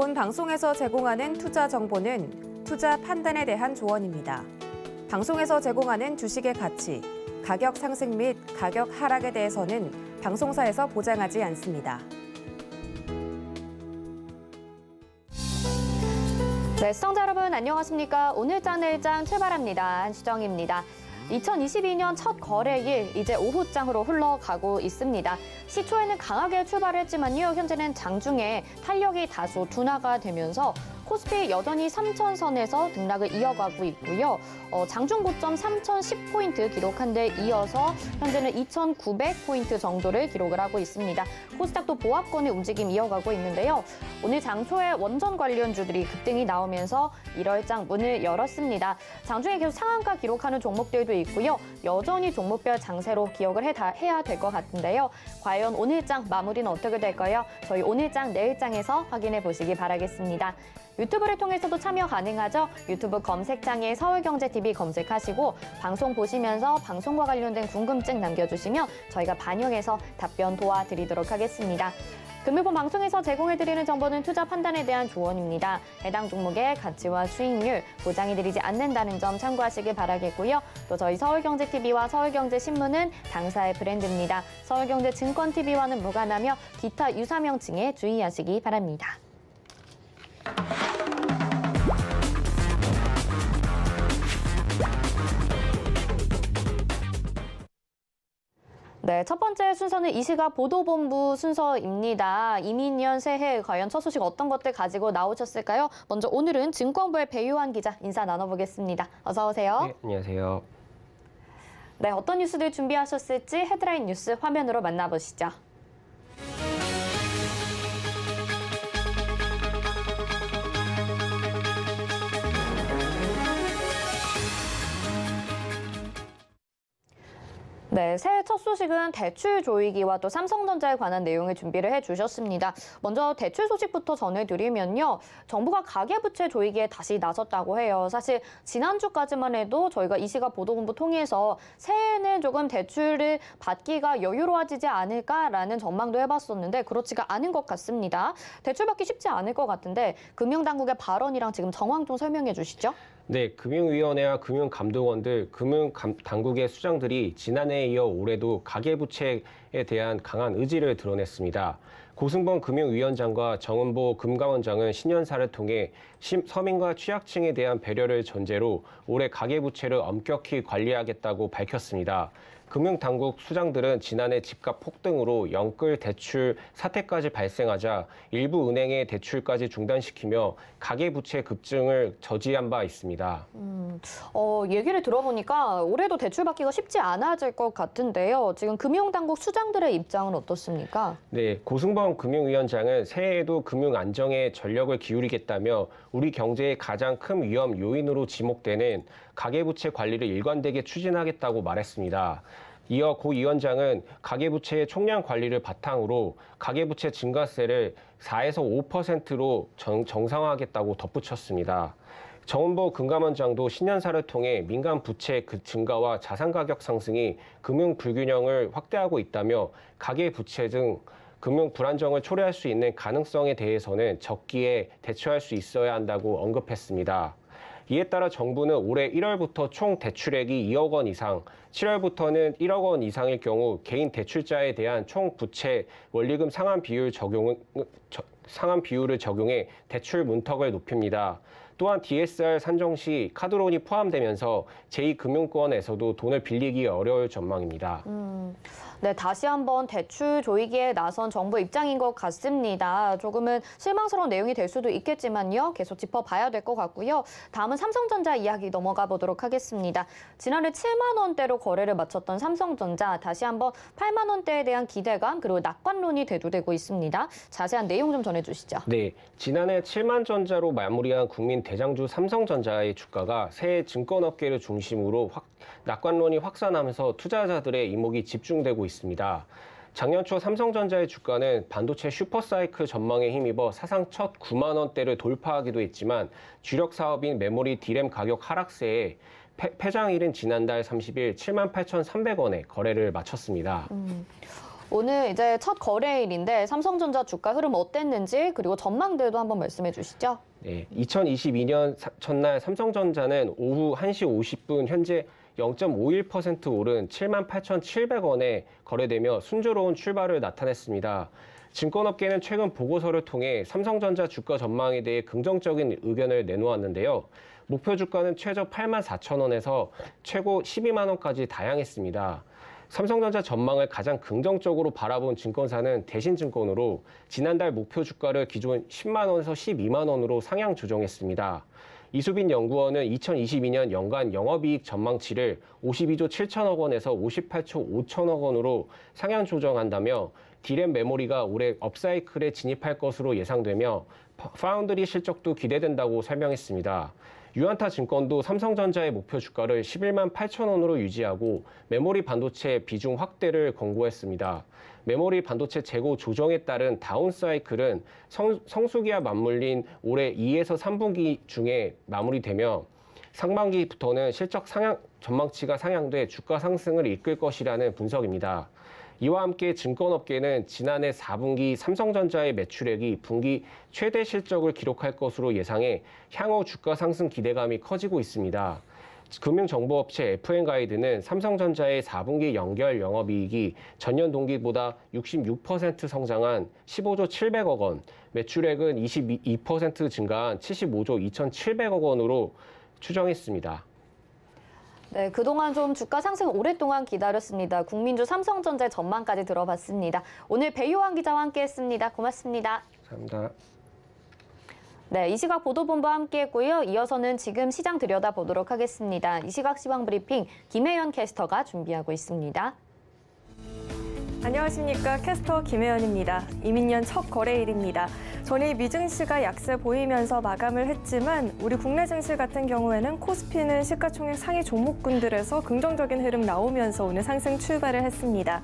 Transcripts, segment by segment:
본 방송에서 제공하는 투자 정보는 투자 판단에 대한 조언입니다. 방송에서 제공하는 주식의 가치, 가격 상승 및 가격 하락에 대해서는 방송사에서 보장하지 않습니다. 네, 시청자 여러분 안녕하십니까? 오늘장 내일장 출발합니다. 한수정입니다. 2022년 첫 거래일, 이제 오후장으로 흘러가고 있습니다. 시초에는 강하게 출발했지만요. 현재는 장중에 탄력이 다소 둔화가 되면서 코스피 여전히 3,000선에서 등락을 이어가고 있고요. 장중 고점 3,010포인트 기록한 데 이어서 현재는 2,900포인트 정도를 기록을 하고 있습니다. 코스닥도 보합권의 움직임 이어가고 있는데요. 오늘 장초에 원전 관련주들이 급등이 나오면서 1월장 문을 열었습니다. 장중에 계속 상한가 기록하는 종목들도 있고요. 여전히 종목별 장세로 기억을 해야 될 것 같은데요. 과연 오늘장 마무리는 어떻게 될까요? 저희 오늘장, 내일장에서 확인해 보시기 바라겠습니다. 유튜브를 통해서도 참여 가능하죠. 유튜브 검색창에 서울경제TV 검색하시고 방송 보시면서 방송과 관련된 궁금증 남겨주시면 저희가 반영해서 답변 도와드리도록 하겠습니다. 금요일 방송에서 제공해드리는 정보는 투자 판단에 대한 조언입니다. 해당 종목의 가치와 수익률 보장해드리지 않는다는 점 참고하시길 바라겠고요. 또 저희 서울경제TV와 서울경제신문은 당사의 브랜드입니다. 서울경제증권TV와는 무관하며 기타 유사 명칭에 주의하시기 바랍니다. 네, 첫 번째 순서는 이 시각 보도본부 순서입니다. 이민년 새해 과연 첫 소식 어떤 것들 가지고 나오셨을까요? 먼저 오늘은 증권부의 배유한 기자 인사 나눠보겠습니다. 어서 오세요. 네, 안녕하세요. 네, 어떤 뉴스들 준비하셨을지 헤드라인 뉴스 화면으로 만나보시죠. 네, 새해 첫 소식은 대출 조이기와 또 삼성전자에 관한 내용을 준비를 해주셨습니다. 먼저 대출 소식부터 전해드리면요. 정부가 가계부채 조이기에 다시 나섰다고 해요. 사실 지난주까지만 해도 저희가 이 시각 보도본부 통해서 새해에는 조금 대출을 받기가 여유로워지지 않을까라는 전망도 해봤었는데 그렇지가 않은 것 같습니다. 대출 받기 쉽지 않을 것 같은데 금융당국의 발언이랑 지금 정황 좀 설명해 주시죠. 네, 금융위원회와 금융감독원들, 금융당국의 수장들이 지난해에 이어 올해도 가계부채에 대한 강한 의지를 드러냈습니다. 고승범 금융위원장과 정은보 금감원장은 신년사를 통해 서민과 취약층에 대한 배려를 전제로 올해 가계부채를 엄격히 관리하겠다고 밝혔습니다. 금융당국 수장들은 지난해 집값 폭등으로 영끌 대출 사태까지 발생하자 일부 은행의 대출까지 중단시키며 가계부채 급증을 저지한 바 있습니다. 얘기를 들어보니까 올해도 대출 받기가 쉽지 않아질 것 같은데요. 지금 금융당국 수장들의 입장은 어떻습니까? 네, 고승범 금융위원장은 새해에도 금융 안정에 전력을 기울이겠다며 우리 경제의 가장 큰 위험 요인으로 지목되는 가계부채 관리를 일관되게 추진하겠다고 말했습니다. 이어 고 위원장은 가계부채의 총량 관리를 바탕으로 가계부채 증가세를 4에서 5%로 정상화하겠다고 덧붙였습니다. 정은보 금감원장도 신년사를 통해 민간 부채 증가와 자산 가격 상승이 금융 불균형을 확대하고 있다며 가계부채 등 금융 불안정을 초래할 수 있는 가능성에 대해서는 적기에 대처할 수 있어야 한다고 언급했습니다. 이에 따라 정부는 올해 1월부터 총 대출액이 2억 원 이상, 7월부터는 1억 원 이상일 경우 개인 대출자에 대한 총 부채 원리금 상환 비율을 적용해 대출 문턱을 높입니다. 또한 DSR 산정 시 카드론이 포함되면서 제2금융권에서도 돈을 빌리기 어려울 전망입니다. 네, 다시 한번 대출 조이기에 나선 정부 입장인 것 같습니다. 조금은 실망스러운 내용이 될 수도 있겠지만요. 계속 짚어봐야 될 것 같고요. 다음은 삼성전자 이야기 넘어가 보도록 하겠습니다. 지난해 7만 원대로 거래를 마쳤던 삼성전자, 다시 한번 8만 원대에 대한 기대감 그리고 낙관론이 대두되고 있습니다. 자세한 내용 좀 전해주시죠. 네, 지난해 7만 전자로 마무리한 국민 대장주 삼성전자의 주가가 새해 증권업계를 중심으로 낙관론이 확산하면서 투자자들의 이목이 집중되고 있습니다. 작년 초 삼성전자의 주가는 반도체 슈퍼사이클 전망에 힘입어 사상 첫 9만 원대를 돌파하기도 했지만 주력 사업인 메모리 D램 가격 하락세에 폐장일인 지난달 30일 78,300원에 거래를 마쳤습니다. 오늘 이제 첫 거래일인데 삼성전자 주가 흐름 어땠는지 그리고 전망들도 한번 말씀해 주시죠. 네, 2022년 첫날 삼성전자는 오후 1시 50분 현재 0.51% 오른 78,700원에 거래되며 순조로운 출발을 나타냈습니다. 증권업계는 최근 보고서를 통해 삼성전자 주가 전망에 대해 긍정적인 의견을 내놓았는데요. 목표 주가는 최저 84,000원에서 최고 12만 원까지 다양했습니다. 삼성전자 전망을 가장 긍정적으로 바라본 증권사는 대신증권으로 지난달 목표 주가를 기존 10만 원에서 12만 원으로 상향 조정했습니다. 이수빈 연구원은 2022년 연간 영업이익 전망치를 52조 7천억 원에서 58조 5천억 원으로 상향 조정한다며 D램 메모리가 올해 업사이클에 진입할 것으로 예상되며 파운드리 실적도 기대된다고 설명했습니다. 유안타 증권도 삼성전자의 목표 주가를 11만 8천 원으로 유지하고 메모리 반도체 비중 확대를 권고했습니다. 메모리 반도체 재고 조정에 따른 다운사이클은 성수기와 맞물린 올해 2에서 3분기 중에 마무리되며 상반기부터는 실적 상향 전망치가 상향돼 주가 상승을 이끌 것이라는 분석입니다. 이와 함께 증권업계는 지난해 4분기 삼성전자의 매출액이 분기 최대 실적을 기록할 것으로 예상해 향후 주가 상승 기대감이 커지고 있습니다. 금융정보업체 FN가이드는 삼성전자의 4분기 연결 영업이익이 전년 동기보다 66% 성장한 15조 700억 원, 매출액은 22% 증가한 75조 2,700억 원으로 추정했습니다. 네, 그동안 좀 주가 상승 오랫동안 기다렸습니다. 국민주 삼성전자의 전망까지 들어봤습니다. 오늘 배효한 기자와 함께했습니다. 고맙습니다. 감사합니다. 네, 이 시각 보도본부와 함께했고요. 이어서는 지금 시장 들여다보도록 하겠습니다. 이 시각 시황 브리핑 김혜연 캐스터가 준비하고 있습니다. 안녕하십니까. 캐스터 김혜연입니다. 이민년 첫 거래일입니다. 전일 미증시가 약세 보이면서 마감을 했지만 우리 국내 증시 같은 경우에는 코스피는 시가총액 상위 종목군들에서 긍정적인 흐름 나오면서 오늘 상승 출발을 했습니다.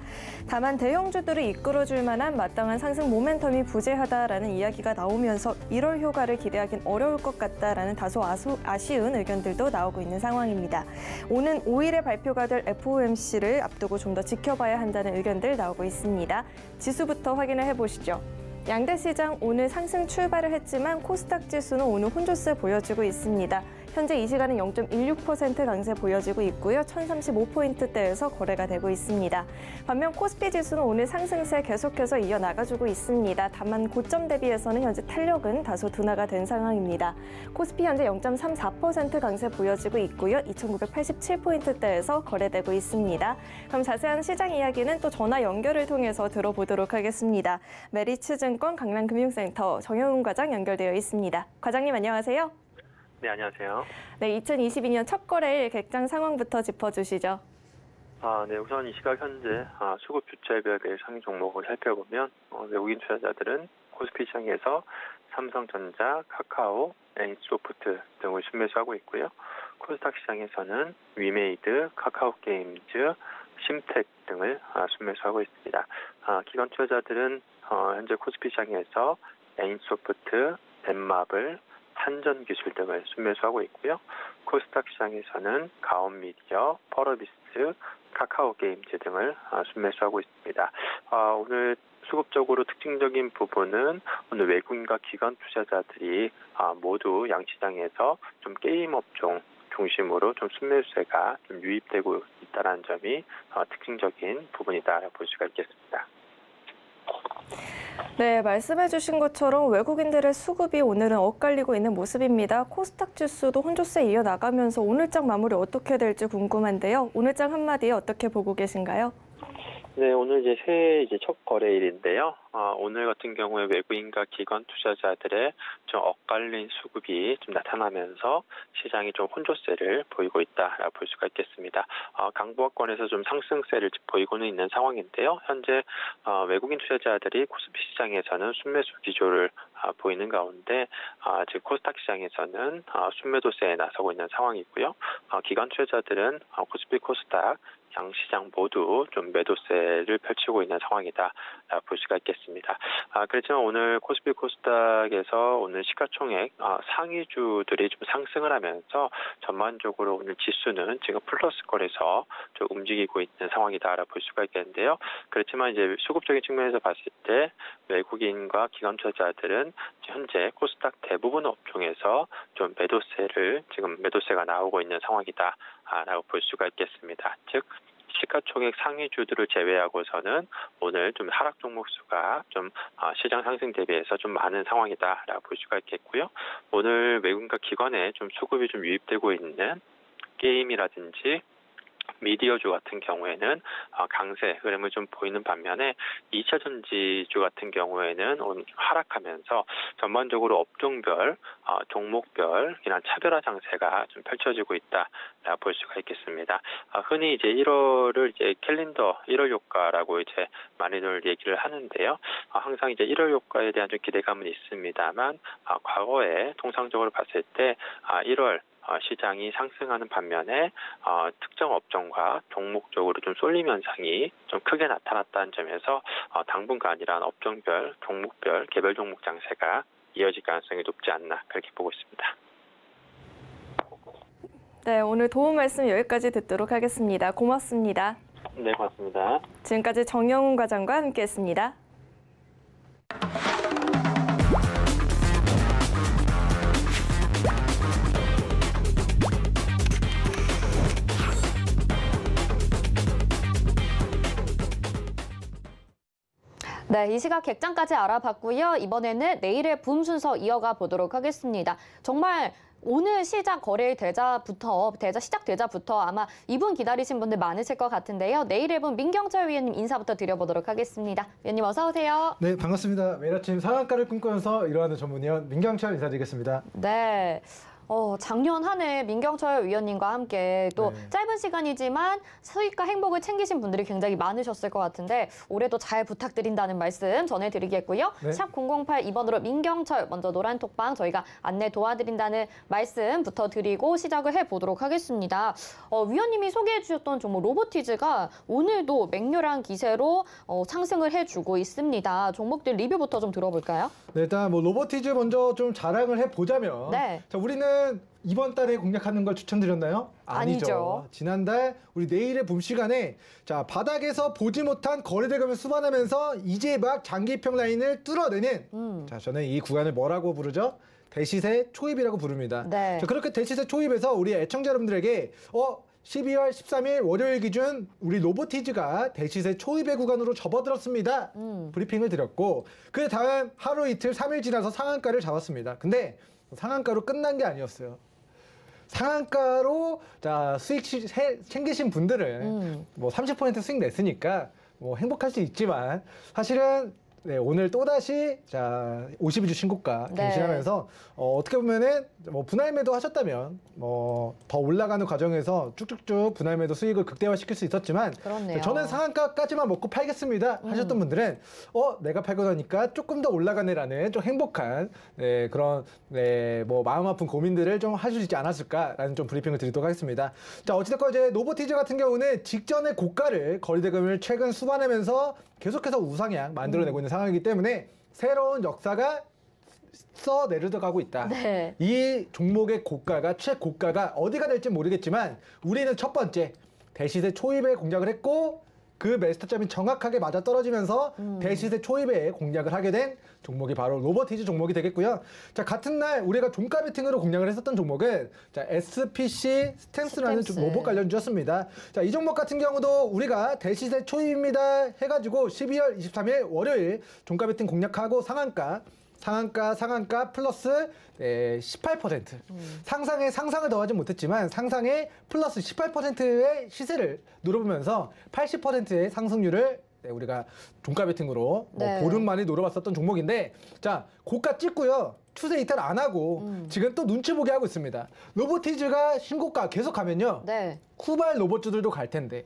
다만 대형주들을 이끌어줄 만한 마땅한 상승 모멘텀이 부재하다라는 이야기가 나오면서 1월 효과를 기대하긴 어려울 것 같다라는 다소 아쉬운 의견들도 나오고 있는 상황입니다. 오는 5일에 발표가 될 FOMC를 앞두고 좀 더 지켜봐야 한다는 의견들 나오고 있습니다. 지수부터 확인을 해보시죠. 양대 시장 오늘 상승 출발을 했지만 코스닥 지수는 오늘 혼조세 보여지고 있습니다. 현재 이 시간은 0.16% 강세 보여지고 있고요. 1035포인트대에서 거래가 되고 있습니다. 반면 코스피 지수는 오늘 상승세 계속해서 이어나가주고 있습니다. 다만 고점 대비해서는 현재 탄력은 다소 둔화가 된 상황입니다. 코스피 현재 0.34% 강세 보여지고 있고요. 2987포인트대에서 거래되고 있습니다. 그럼 자세한 시장 이야기는 또 전화 연결을 통해서 들어보도록 하겠습니다. 메리츠증권 강남금융센터 정영훈 과장 연결되어 있습니다. 과장님 안녕하세요. 네, 안녕하세요. 네, 2022년 첫 거래일 객장 상황부터 짚어주시죠. 네, 우선 이 시각 현재 수급 주체별의 상위 종목을 살펴보면 외국인 투자자들은 코스피 시장에서 삼성전자, 카카오, NC소프트 등을 순매수하고 있고요. 코스닥 시장에서는 위메이드, 카카오게임즈, 심텍 등을 순매수하고 있습니다. 기관 투자자들은 현재 코스피 시장에서 NC소프트, 덴마블, 한전기술 등을 순매수하고 있고요. 코스닥 시장에서는 가온미디어, 펄어비스, 카카오게임즈 등을 순매수하고 있습니다. 오늘 수급적으로 특징적인 부분은 오늘 외국인과 기관 투자자들이 모두 양시장에서 좀 게임 업종 중심으로 좀 순매수세가 좀 유입되고 있다는 점이 특징적인 부분이다 볼 수가 있겠습니다. 네, 말씀해 주신 것처럼 외국인들의 수급이 오늘은 엇갈리고 있는 모습입니다. 코스닥 지수도 혼조세 이어나가면서 오늘장 마무리 어떻게 될지 궁금한데요. 오늘장 한마디에 어떻게 보고 계신가요? 네, 오늘 새해 첫 거래일인데요. 오늘 같은 경우에 외국인과 기관 투자자들의 좀 엇갈린 수급이 좀 나타나면서 시장이 좀 혼조세를 보이고 있다라고 볼 수가 있겠습니다. 강보합권에서 좀 상승세를 보이고는 있는 상황인데요. 현재 외국인 투자자들이 코스피 시장에서는 순매수 기조를 보이는 가운데 즉 코스닥 시장에서는 순매도세에 나서고 있는 상황이고요. 기관 투자자들은 코스피 코스닥 양 시장 모두 좀 매도세를 펼치고 있는 상황이다 볼 수가 있겠습니다. 그렇지만 오늘 코스피 코스닥에서 오늘 시가총액 상위주들이 좀 상승을 하면서 전반적으로 오늘 지수는 지금 플러스권에서 좀 움직이고 있는 상황이다 볼 수가 있겠는데요. 그렇지만 이제 수급적인 측면에서 봤을 때 외국인과 기관 투자자들은 현재 코스닥 대부분 업종에서 좀 매도세가 나오고 있는 상황이다라고 볼 수가 있겠습니다. 즉 시가총액 상위주들을 제외하고서는 오늘 좀 하락 종목 수가 좀 시장 상승 대비해서 좀 많은 상황이다라고 볼 수가 있겠고요. 오늘 외국인과 기관에 좀 수급이 좀 유입되고 있는 게임이라든지 미디어주 같은 경우에는 강세 흐름을 좀 보이는 반면에 2차 전지주 같은 경우에는 오늘 하락하면서 전반적으로 업종별, 종목별 이런 차별화 장세가 좀 펼쳐지고 있다 볼 수가 있겠습니다. 흔히 이제 1월을 이제 캘린더 1월 효과라고 이제 많이들 얘기를 하는데요. 항상 이제 1월 효과에 대한 좀 기대감은 있습니다만 과거에 통상적으로 봤을 때 1월 시장이 상승하는 반면에 특정 업종과 종목적으로 좀 쏠림 현상이 좀 크게 나타났다는 점에서 당분간 이러한 업종별, 종목별, 개별 종목 장세가 이어질 가능성이 높지 않나 그렇게 보고 있습니다. 네, 오늘 도움 말씀 여기까지 듣도록 하겠습니다. 고맙습니다. 네, 고맙습니다. 지금까지 정영훈 과장과 함께했습니다. 네, 이 시각 객장까지 알아봤고요. 이번에는 내일의 붐 순서 이어가 보도록 하겠습니다. 정말 오늘 시작 거래일 시작되자부터 아마 이분 기다리신 분들 많으실 것 같은데요. 내일의 붐 민경철 위원님 인사부터 드려보도록 하겠습니다. 위원님 어서 오세요. 네, 반갑습니다. 매일 아침 상한가를 꿈꾸면서 일어나는 전문위원 민경철 인사드리겠습니다. 네. 작년 한 해 민경철 위원님과 함께 또 짧은 시간이지만 수익과 행복을 챙기신 분들이 굉장히 많으셨을 것 같은데 올해도 잘 부탁드린다는 말씀 전해드리겠고요. 네. 샵 008 민경철 먼저 노란 톡방 저희가 안내 도와드린다는 말씀부터 드리고 시작을 해보도록 하겠습니다. 위원님이 소개해 주셨던 종목 로보티즈가 오늘도 맹렬한 기세로 상승을 해주고 있습니다. 종목들 리뷰부터 좀 들어볼까요? 네, 일단 로보티즈 먼저 좀 자랑을 해보자면 네. 자, 우리는 이번 달에 공략하는 걸 추천드렸나요? 아니죠. 지난달 우리 내일의 붐 시간에 자 바닥에서 보지 못한 거래대금을 수반하면서 이제 막 장기평 라인을 뚫어내는 자 저는 이 구간을 뭐라고 부르죠? 대시세 초입이라고 부릅니다. 네. 자, 그렇게 대시세 초입에서 우리 애청자 여러분들에게 12월 13일 월요일 기준 우리 로보티즈가 대시세 초입의 구간으로 접어들었습니다. 브리핑을 드렸고 그 다음 하루 이틀 3일 지나서 상한가를 잡았습니다. 근데 상한가로 끝난 게 아니었어요. 상한가로 자 수익 챙기신 분들은 뭐 30% 수익 냈으니까 뭐 행복할 수 있지만 사실은 네, 오늘 또다시 자 52주 신고가 갱신하면서 어떻게 보면은 뭐 분할 매도 하셨다면 뭐 더 올라가는 과정에서 쭉쭉쭉 분할 매도 수익을 극대화시킬 수 있었지만 그렇네요. 저는 상한가까지만 먹고 팔겠습니다 하셨던 분들은 내가 팔고 나니까 조금 더 올라가네라는 좀 행복한 그런 뭐 마음 아픈 고민들을 좀 할 수 있지 않았을까라는 좀 브리핑을 드리도록 하겠습니다. 자 어찌됐건 이제 로보티즈 같은 경우는 직전의 고가를 거래대금을 최근 수반하면서 계속해서 우상향 만들어내고 있는 상황이기 때문에 새로운 역사가 내려가고 있다. 네. 이 종목의 고가가 최고가가 어디가 될지 모르겠지만 우리는 첫 번째 대시세 초입에 공략을 했고 그 매스터점이 정확하게 맞아떨어지면서 대시세 초입에 공략을 하게 된 종목이 바로 로보티즈 종목이 되겠고요. 자 같은 날 우리가 종가 베팅으로 공략을 했었던 종목은 자 SPC 스탬스라는 로봇 관련주였습니다. 자 이 종목 같은 경우도 우리가 대시세 초입입니다 해가지고 12월 23일 월요일 종가 베팅 공략하고 상한가 플러스 18% 상상을 더하지 못했지만 상상에 플러스 18%의 시세를 누려보면서 80%의 상승률을 우리가 종가 베팅으로 보름 만에 노려봤었던 종목인데 자 고가 찍고요. 추세 이탈 안 하고 지금 또 눈치 보게 하고 있습니다. 로보티즈가 신고가 계속 가면요. 후발 로봇주들도 갈 텐데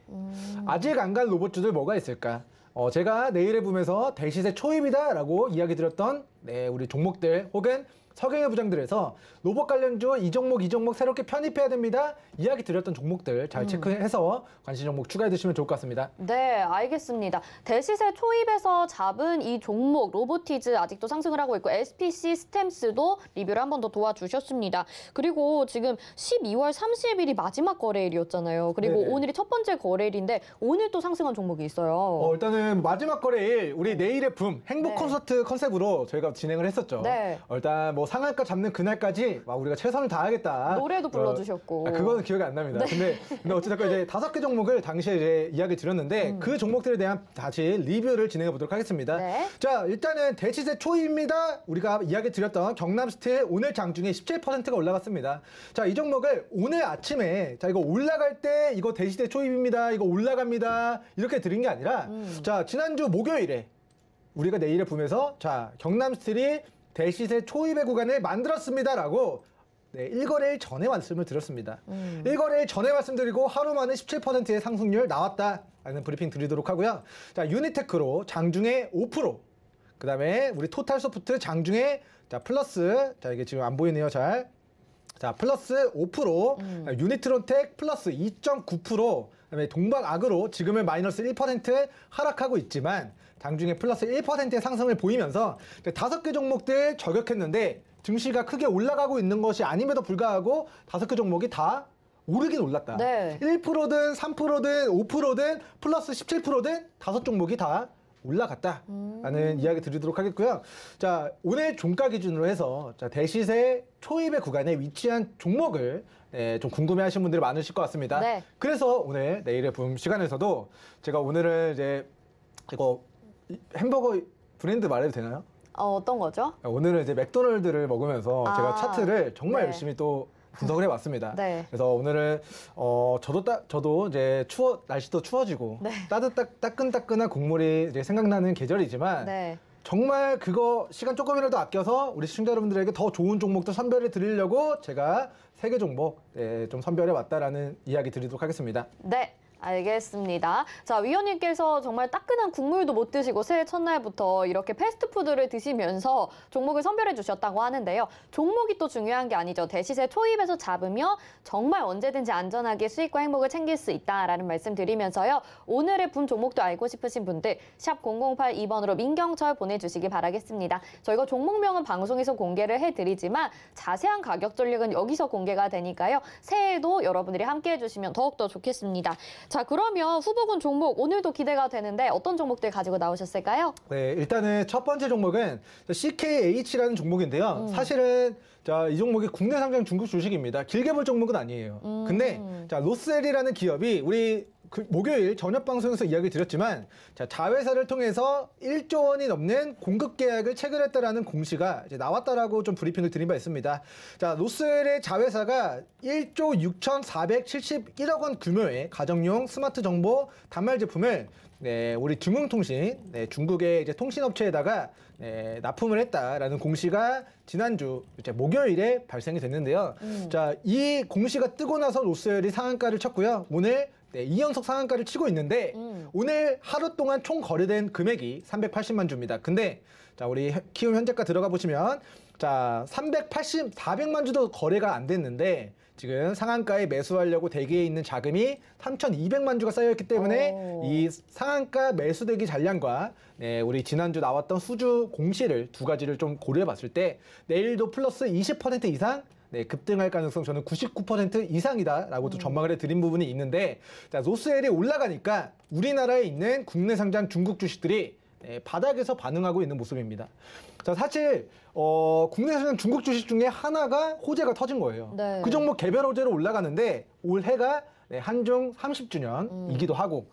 아직 안 간 로봇주들 뭐가 있을까? 제가 내일의 붐에서 대시세 초입이다라고 이야기 드렸던 네, 우리 종목들 혹은 서경의 부장들에서 로봇 관련주 이 종목 새롭게 편입해야 됩니다. 이야기 드렸던 종목들 잘 체크해서 관심 종목 추가해 두시면 좋을 것 같습니다. 네, 알겠습니다. 대시세 초입에서 잡은 이 종목 로보티즈 아직도 상승을 하고 있고 SPC 스템스도 리뷰를 한 번 더 도와주셨습니다. 그리고 지금 12월 30일이 마지막 거래일이었잖아요. 그리고 네네. 오늘이 첫 번째 거래일인데 오늘 또 상승한 종목이 있어요. 일단은 마지막 거래일 우리 내일의 붐 행복 네. 콘서트 컨셉으로 저희가 진행을 했었죠. 네. 일단 뭐 상한가 잡는 그날까지 우리가 최선을 다하겠다. 노래도 불러주셨고. 그거는 기억이 안 납니다. 근데 어쨌든 이제 5개 종목을 당시에 이제 이야기 드렸는데 그 종목들에 대한 다시 리뷰를 진행해 보도록 하겠습니다. 네. 자, 일단은 대시세 초입니다. 우리가 이야기 드렸던 경남스틸 오늘 장중에 17%가 올라갔습니다. 자, 이 종목을 오늘 아침에 자, 이거 올라갈 때 이거 대시세 초입입니다. 이거 올라갑니다. 이렇게 드린 게 아니라 자, 지난주 목요일에 우리가 내일의 붐에서 자, 경남스틸이 대시세 초입의 구간을 만들었습니다라고 네, 1거래일 전에 말씀을 드렸습니다. 1거래일 전에 말씀드리고 하루 만에 17%의 상승률 나왔다라는 브리핑 드리도록 하고요. 자, 유니테크로 장중에 5%, 그 다음에 우리 토탈소프트 장중에 자, 플러스, 자, 이게 지금 안 보이네요, 잘. 자, 플러스 5%, 유니트론텍 플러스 2.9%, 그다음에 동방아그로 지금은 마이너스 1% 하락하고 있지만 장중에 플러스 1%의 상승을 보이면서 5개 종목들 저격했는데 증시가 크게 올라가고 있는 것이 아님에도 불구하고 5개 종목이 다 오르긴 올랐다. 네. 1%든 3%든 5%든 플러스 17%든 5종목이 다 올라갔다라는 이야기 드리도록 하겠고요. 자, 오늘 종가 기준으로 해서 자, 대시세 초입의 구간에 위치한 종목을 좀 궁금해하시는 분들이 많으실 것 같습니다. 네. 그래서 오늘 내일의 붐 시간에서도 제가 오늘은 이제 이거 햄버거 브랜드 말해도 되나요? 어떤 거죠? 오늘은 이제 맥도날드를 먹으면서 제가 차트를 정말 네. 열심히 또 분석을 해봤습니다. 네. 그래서 오늘은 저도 이제 날씨도 추워지고 네. 따끈따끈한 국물이 이제 생각나는 계절이지만 네. 정말 그거 시간 조금이라도 아껴서 우리 시청자 여러분들에게 더 좋은 종목도 선별해 드리려고 제가 3개 종목 좀 선별해 왔다라는 이야기 드리도록 하겠습니다. 네. 알겠습니다. 자, 위원님께서 정말 따끈한 국물도 못 드시고 새해 첫날부터 이렇게 패스트푸드를 드시면서 종목을 선별해 주셨다고 하는데요. 종목이 또 중요한 게 아니죠. 대시세 초입에서 잡으며 정말 언제든지 안전하게 수익과 행복을 챙길 수 있다라는 말씀 드리면서요. 오늘의 붐 종목도 알고 싶으신 분들 샵 0082번으로 민경철 보내주시기 바라겠습니다. 저희가 종목명은 방송에서 공개를 해드리지만 자세한 가격 전략은 여기서 공개가 되니까요. 새해에도 여러분들이 함께해 주시면 더욱더 좋겠습니다. 자, 그러면 후보군 종목 오늘도 기대가 되는데 어떤 종목들 가지고 나오셨을까요? 네, 일단은 첫 번째 종목은 CKH라는 종목인데요. 사실은 자, 이 종목이 국내 상장 중국 주식입니다. 길게 볼 종목은 아니에요. 근데 자, 로스웰이라는 기업이 우리 목요일 저녁 방송에서 이야기 드렸지만 자, 자회사를 통해서 1조 원이 넘는 공급 계약을 체결했다라는 공시가 이제 나왔다라고 좀 브리핑을 드린 바 있습니다. 자, 로스웰의 자회사가 1조 6,471억 원 규모의 가정용 스마트 정보 단말 제품을 네, 우리 중흥통신, 네, 중국의 이제 통신업체에다가 납품을 했다라는 공시가 지난주 이제 목요일에 발생이 됐는데요. 자, 이 공시가 뜨고 나서 로스웰이 상한가를 쳤고요. 오늘 2연속 상한가를 치고 있는데 오늘 하루 동안 총 거래된 금액이 380만 주입니다. 근데 자, 우리 키움 현재가 들어가 보시면 자, 400만 주도 거래가 안 됐는데 지금 상한가에 매수하려고 대기에 있는 자금이 3,200만 주가 쌓여있기 때문에 이 상한가 매수대기 잔량과 우리 지난주 나왔던 수주 공시를 두 가지를 좀 고려해 봤을 때 내일도 플러스 20% 이상 급등할 가능성 저는 99% 이상이다라고 또 전망을 해드린 부분이 있는데 자, 로스웰이 올라가니까 우리나라에 있는 국내 상장 중국 주식들이 바닥에서 반응하고 있는 모습입니다. 자, 사실 국내 상장 중국 주식 중에 하나가 호재가 터진 거예요. 네. 그 종목 개별 호재로 올라가는데 올해가 한중 30주년이기도 하고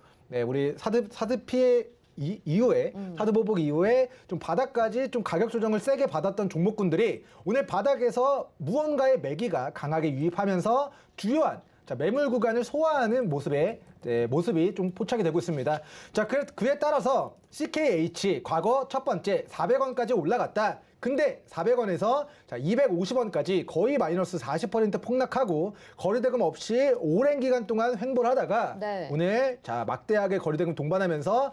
우리 사드 피해 이후에 사드 보복 이후에 좀 바닥까지 좀 가격 조정을 세게 받았던 종목군들이 오늘 바닥에서 무언가의 매기가 강하게 유입하면서 주요한 자, 매물 구간을 소화하는 모습이 좀 포착이 되고 있습니다. 자, 그에 따라서 CKH 과거 첫 번째 400원까지 올라갔다. 근데 400원에서 자, 250원까지 거의 마이너스 40% 폭락하고 거래대금 없이 오랜 기간 동안 횡보를 하다가 네. 오늘 자, 막대하게 거래대금 동반하면서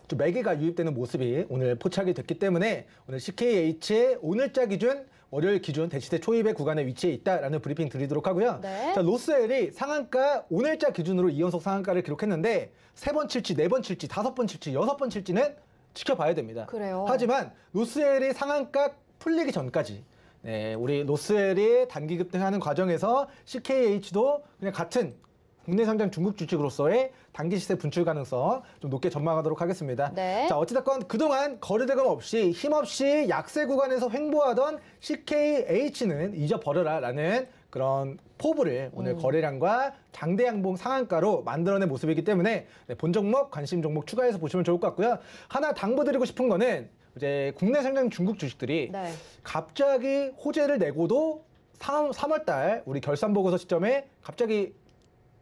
좀 매개가 유입되는 모습이 오늘 포착이 됐기 때문에 오늘 CKH의 오늘자 기준 월요일 기준 대시세 초입의 구간에 위치해 있다라는 브리핑 드리도록 하고요. 네. 자, 로스웰이 상한가 오늘자 기준으로 2연속 상한가를 기록했는데 3번 칠지, 4번 칠지, 5번 칠지, 6번 칠지는 지켜봐야 됩니다. 그래요. 하지만 로스웰이 상한가 풀리기 전까지 네, 우리 로스웰이 단기 급등하는 과정에서 CKH도 그냥 같은 국내 상장 중국 주식으로서의 단기 시세 분출 가능성 좀 높게 전망하도록 하겠습니다. 네. 자, 어찌됐건 그동안 거래대금 없이 힘없이 약세 구간에서 횡보하던 CKH는 잊어버려라라는 그런 포부를 오늘 거래량과 장대 양봉 상한가로 만들어낸 모습이기 때문에 네, 본 종목, 관심 종목 추가해서 보시면 좋을 것 같고요. 하나 당부드리고 싶은 거는 이제 국내 상장 중국 주식들이 네. 갑자기 호재를 내고도 3월달 우리 결산 보고서 시점에 갑자기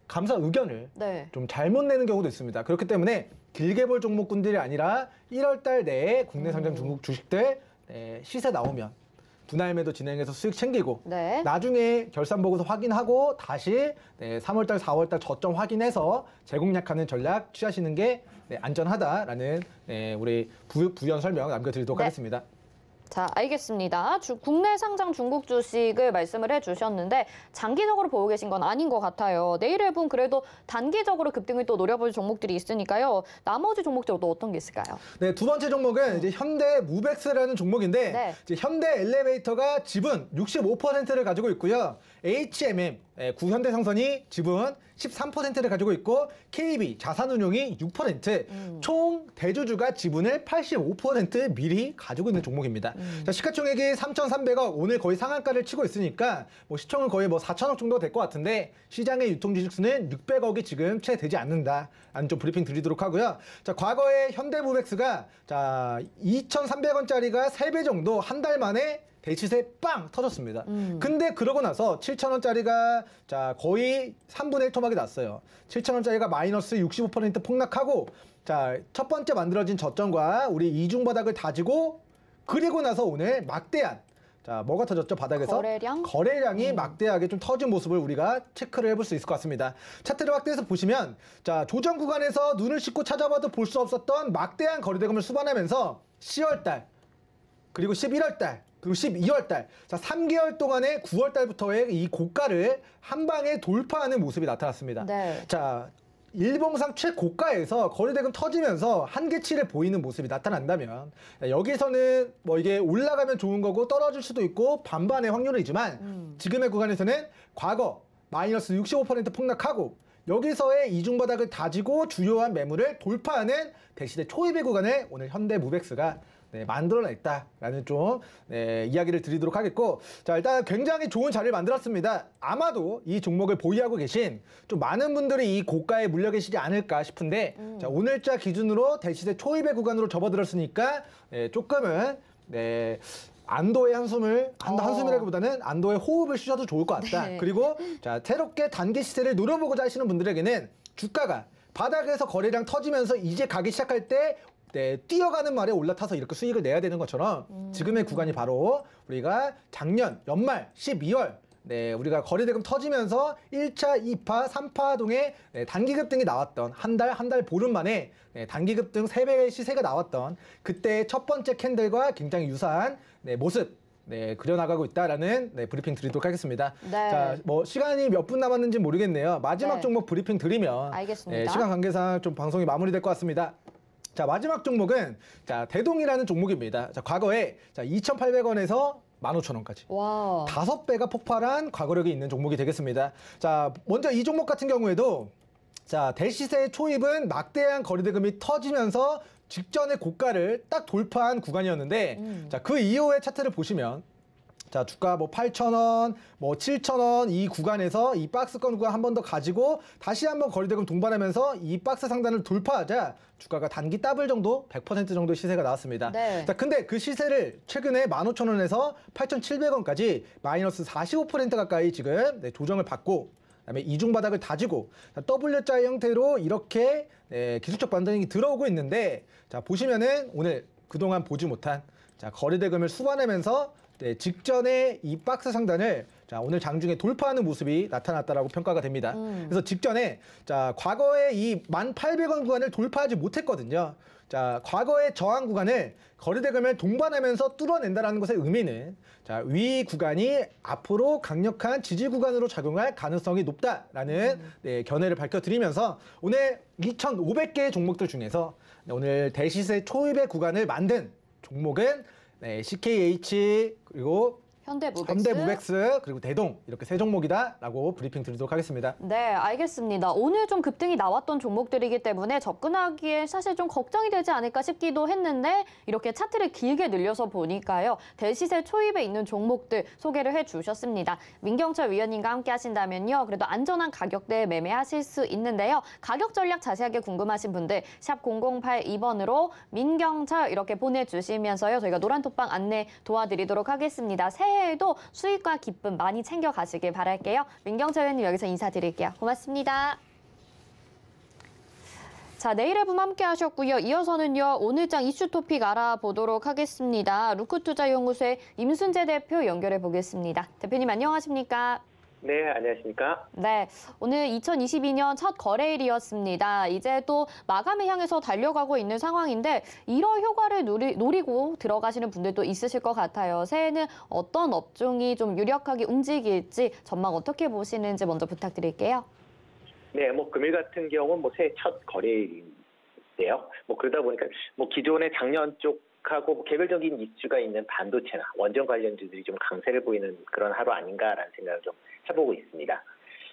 감사 의견을 네. 좀 잘못 내는 경우도 있습니다. 그렇기 때문에 길게 볼 종목군들이 아니라 1월달 내에 국내 상장 중국 주식들 시세 나오면 분할 매도 진행해서 수익 챙기고 네. 나중에 결산 보고서 확인하고 다시 3월달, 4월달 저점 확인해서 재공략하는 전략 취하시는 게 안전하다라는 우리 부연 설명 남겨드리도록 네. 하겠습니다. 자, 알겠습니다. 국내 상장 중국 주식을 말씀을 해주셨는데 장기적으로 보고 계신 건 아닌 것 같아요. 내일 1분 그래도 단기적으로 급등을 또 노려볼 종목들이 있으니까요. 나머지 종목들도 어떤 게 있을까요? 네, 두 번째 종목은 이제 현대 무벡스라는 종목인데 네. 이제 현대 엘리베이터가 지분 65%를 가지고 있고요. HMM 구현대상선이 지분 13%를 가지고 있고 KB 자산운용이 6%, 총 대주주가 지분을 85% 미리 가지고 있는 종목입니다. 자, 시가총액이 3,300억, 오늘 거의 상한가를 치고 있으니까 뭐 시총은 거의 뭐 4천억 정도 될 것 같은데 시장의 유통주식수는 600억이 지금 채 되지 않는다라는 좀 브리핑 드리도록 하고요. 자, 과거에 현대무벡스가 자 2,300원짜리가 3배 정도 한 달 만에 대시세 빵 터졌습니다. 근데 그러고 나서 7,000원짜리가 자 거의 3분의 1 토막이 났어요. 7,000원짜리가 마이너스 65% 폭락하고 자 첫 번째 만들어진 저점과 우리 이중 바닥을 다지고 그리고 나서 오늘 막대한 자 뭐가 터졌죠? 바닥에서 거래량이 막대하게 좀 터진 모습을 우리가 체크를 해볼 수 있을 것 같습니다. 차트를 확대해서 보시면 자 조정 구간에서 눈을 씻고 찾아봐도 볼 수 없었던 막대한 거래대금을 수반하면서 10월달 그리고 11월달 그리고 12월달, 자 3개월 동안에 9월달부터의 이 고가를 한 방에 돌파하는 모습이 나타났습니다. 네. 자 일봉상 최고가에서 거래대금 터지면서 한계치를 보이는 모습이 나타난다면 여기서는 뭐 이게 올라가면 좋은 거고 떨어질 수도 있고 반반의 확률이지만 지금의 구간에서는 과거 마이너스 65% 폭락하고 여기서의 이중바닥을 다지고 주요한 매물을 돌파하는 대시대 초입의 구간을 오늘 현대무벡스가 만들어냈다라는 좀 이야기를 드리도록 하겠고 자 일단 굉장히 좋은 자리를 만들었습니다. 아마도 이 종목을 보유하고 계신 좀 많은 분들이 이 고가에 물려 계시지 않을까 싶은데 자 오늘자 기준으로 대시대 초입의 구간으로 접어들었으니까 조금은 안도의 한숨을 한숨이라기보다는 안도의 호흡을 쉬셔도 좋을 것 같다. 네. 그리고 자 새롭게 단기 시세를 노려보고자 하시는 분들에게는 주가가 바닥에서 거래량 터지면서 이제 가기 시작할 때 뛰어가는 말에 올라타서 이렇게 수익을 내야 되는 것처럼 지금의 구간이 바로 우리가 작년 연말 12월 우리가 거래대금 터지면서 1차, 2파, 3파 동에 단기 급등이 나왔던 한 달 보름 만에 단기 급등 3배의 시세가 나왔던 그때의 첫 번째 캔들과 굉장히 유사한 모습 그려나가고 있다라는 브리핑 드리도록 하겠습니다. 네. 자, 뭐 시간이 몇 분 남았는지 모르겠네요. 마지막 종목 브리핑 드리면 알겠습니다. 시간 관계상 좀 방송이 마무리될 것 같습니다. 자, 마지막 종목은 자, 대동이라는 종목입니다. 자, 과거에 자, 2,800원에서 15,000원까지. 와. 5배가 폭발한 과거력이 있는 종목이 되겠습니다. 자, 먼저 이 종목 같은 경우에도 자, 대시세 초입은 막대한 거래대금이 터지면서 직전의 고가를 딱 돌파한 구간이었는데 자, 그 이후의 차트를 보시면 자, 주가 뭐 8,000원, 뭐 7,000원 이 구간에서 이 박스권 구간 한 번 더 가지고 다시 한번 거래대금 동반하면서 이 박스 상단을 돌파하자 주가가 단기 더블 정도, 100% 정도 시세가 나왔습니다. 네. 자, 근데 그 시세를 최근에 15,000원에서 8,700원까지 마이너스 45% 가까이 지금 조정을 받고 그다음에 이중 바닥을 다지고 자, W자의 형태로 이렇게 기술적 반등이 들어오고 있는데 자, 보시면은 오늘 그동안 보지 못한 자, 거래대금을 수반하면서 직전에 이 박스 상단을 자, 오늘 장중에 돌파하는 모습이 나타났다라고 평가가 됩니다. 그래서 직전에 자, 과거에 이 1,800원 구간을 돌파하지 못했거든요. 자, 과거의 저항 구간을 거래대금을 동반하면서 뚫어낸다라는 것의 의미는 자, 위 구간이 앞으로 강력한 지지 구간으로 작용할 가능성이 높다라는 네, 견해를 밝혀드리면서 오늘 2,500개의 종목들 중에서 오늘 대시세 초입의 구간을 만든 종목은 네, CKH 그리고 현대무벡스 그리고 대동 이렇게 세 종목이다라고 브리핑 드리도록 하겠습니다. 네, 알겠습니다. 오늘 좀 급등이 나왔던 종목들이기 때문에 접근하기에 사실 좀 걱정이 되지 않을까 싶기도 했는데 이렇게 차트를 길게 늘려서 보니까요. 대시세 초입에 있는 종목들 소개를 해주셨습니다. 민경철 위원님과 함께 하신다면요. 그래도 안전한 가격대에 매매하실 수 있는데요. 가격 전략 자세하게 궁금하신 분들 샵 0082번으로 민경철 이렇게 보내주시면서요. 저희가 노란톡방 안내 도와드리도록 하겠습니다. 새해에도 수익과 기쁨 많이 챙겨가시길 바랄게요. 민경철 의원님 여기서 인사드릴게요. 고맙습니다. 자, 내일의 붐 함께 하셨고요. 이어서는요. 오늘장 이슈 토픽 알아보도록 하겠습니다. 루크투자연구소의 임순재 대표 연결해 보겠습니다. 대표님 안녕하십니까? 네, 안녕하십니까? 네, 오늘 2022년 첫 거래일이었습니다. 이제 또 마감을 향해서 달려가고 있는 상황인데 1월 효과를 노리고 들어가시는 분들도 있으실 것 같아요. 새해는 어떤 업종이 좀 유력하게 움직일지 전망 어떻게 보시는지 먼저 부탁드릴게요. 네, 금일 같은 경우는 새해 첫 거래일인데요. 그러다 보니까 기존의 작년 쪽하고 개별적인 이슈가 있는 반도체나 원전 관련주들이 좀 강세를 보이는 그런 하루 아닌가라는 생각을 좀 해보고 있습니다.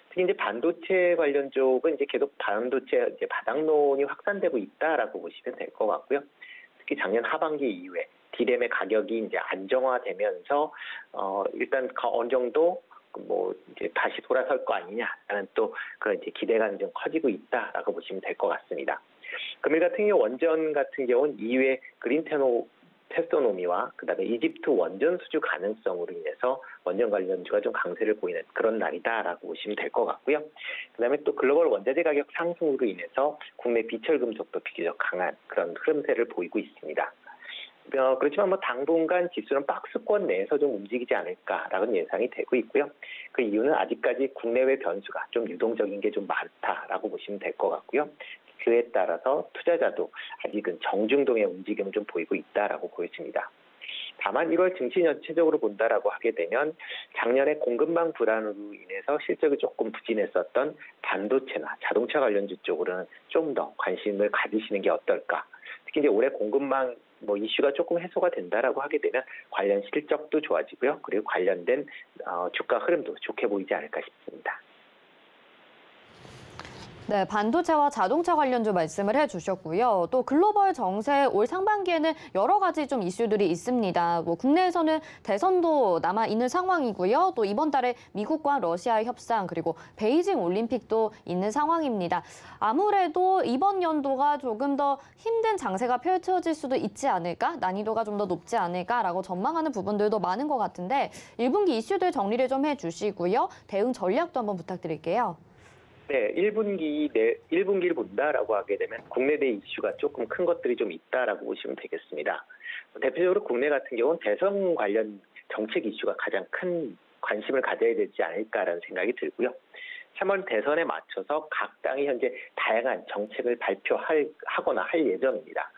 특히 이제 반도체 관련 쪽은 이제 계속 반도체 바닥론이 확산되고 있다라고 보시면 될 것 같고요. 특히 작년 하반기 이후에 D램의 가격이 이제 안정화되면서 일단 어느 정도 이제 다시 돌아설 거 아니냐라는 또 그런 이제 기대감이 좀 커지고 있다라고 보시면 될 것 같습니다. 금일 같은 경우 원전 같은 경우는 이후에 테스토노미와 그다음에 이집트 원전 수주 가능성으로 인해서 원전 관련주가 좀 강세를 보이는 그런 날이다라고 보시면 될 것 같고요. 그다음에 또 글로벌 원자재 가격 상승으로 인해서 국내 비철금속도 비교적 강한 그런 흐름세를 보이고 있습니다. 그렇지만 당분간 지수는 박스권 내에서 좀 움직이지 않을까라는 예상이 되고 있고요. 그 이유는 아직까지 국내외 변수가 좀 유동적인 게 좀 많다라고 보시면 될 것 같고요. 그에 따라서 투자자도 아직은 정중동의 움직임을 좀 보이고 있다라고 보여집니다. 다만 1월 증시 전체적으로 본다라고 하게 되면 작년에 공급망 불안으로 인해서 실적이 조금 부진했었던 반도체나 자동차 관련주 쪽으로는 좀 더 관심을 가지시는 게 어떨까. 특히 이제 올해 공급망 이슈가 조금 해소가 된다라고 하게 되면 관련 실적도 좋아지고요. 그리고 관련된 주가 흐름도 좋게 보이지 않을까 싶습니다. 네, 반도체와 자동차 관련주 말씀을 해주셨고요. 또 글로벌 정세 올 상반기에는 여러 가지 좀 이슈들이 있습니다. 국내에서는 대선도 남아 있는 상황이고요. 또 이번 달에 미국과 러시아의 협상 그리고 베이징 올림픽도 있는 상황입니다. 아무래도 이번 연도가 조금 더 힘든 장세가 펼쳐질 수도 있지 않을까? 난이도가 좀 더 높지 않을까라고 전망하는 부분들도 많은 것 같은데 1분기 이슈들 정리를 좀 해주시고요. 대응 전략도 한번 부탁드릴게요. 네, 1분기를 본다라고 하게 되면 국내 내 이슈가 조금 큰 것들이 좀 있다라고 보시면 되겠습니다. 대표적으로 국내 같은 경우는 대선 관련 정책 이슈가 가장 큰 관심을 가져야 되지 않을까라는 생각이 들고요. 3월 대선에 맞춰서 각 당이 현재 다양한 정책을 발표하거나 할 예정입니다.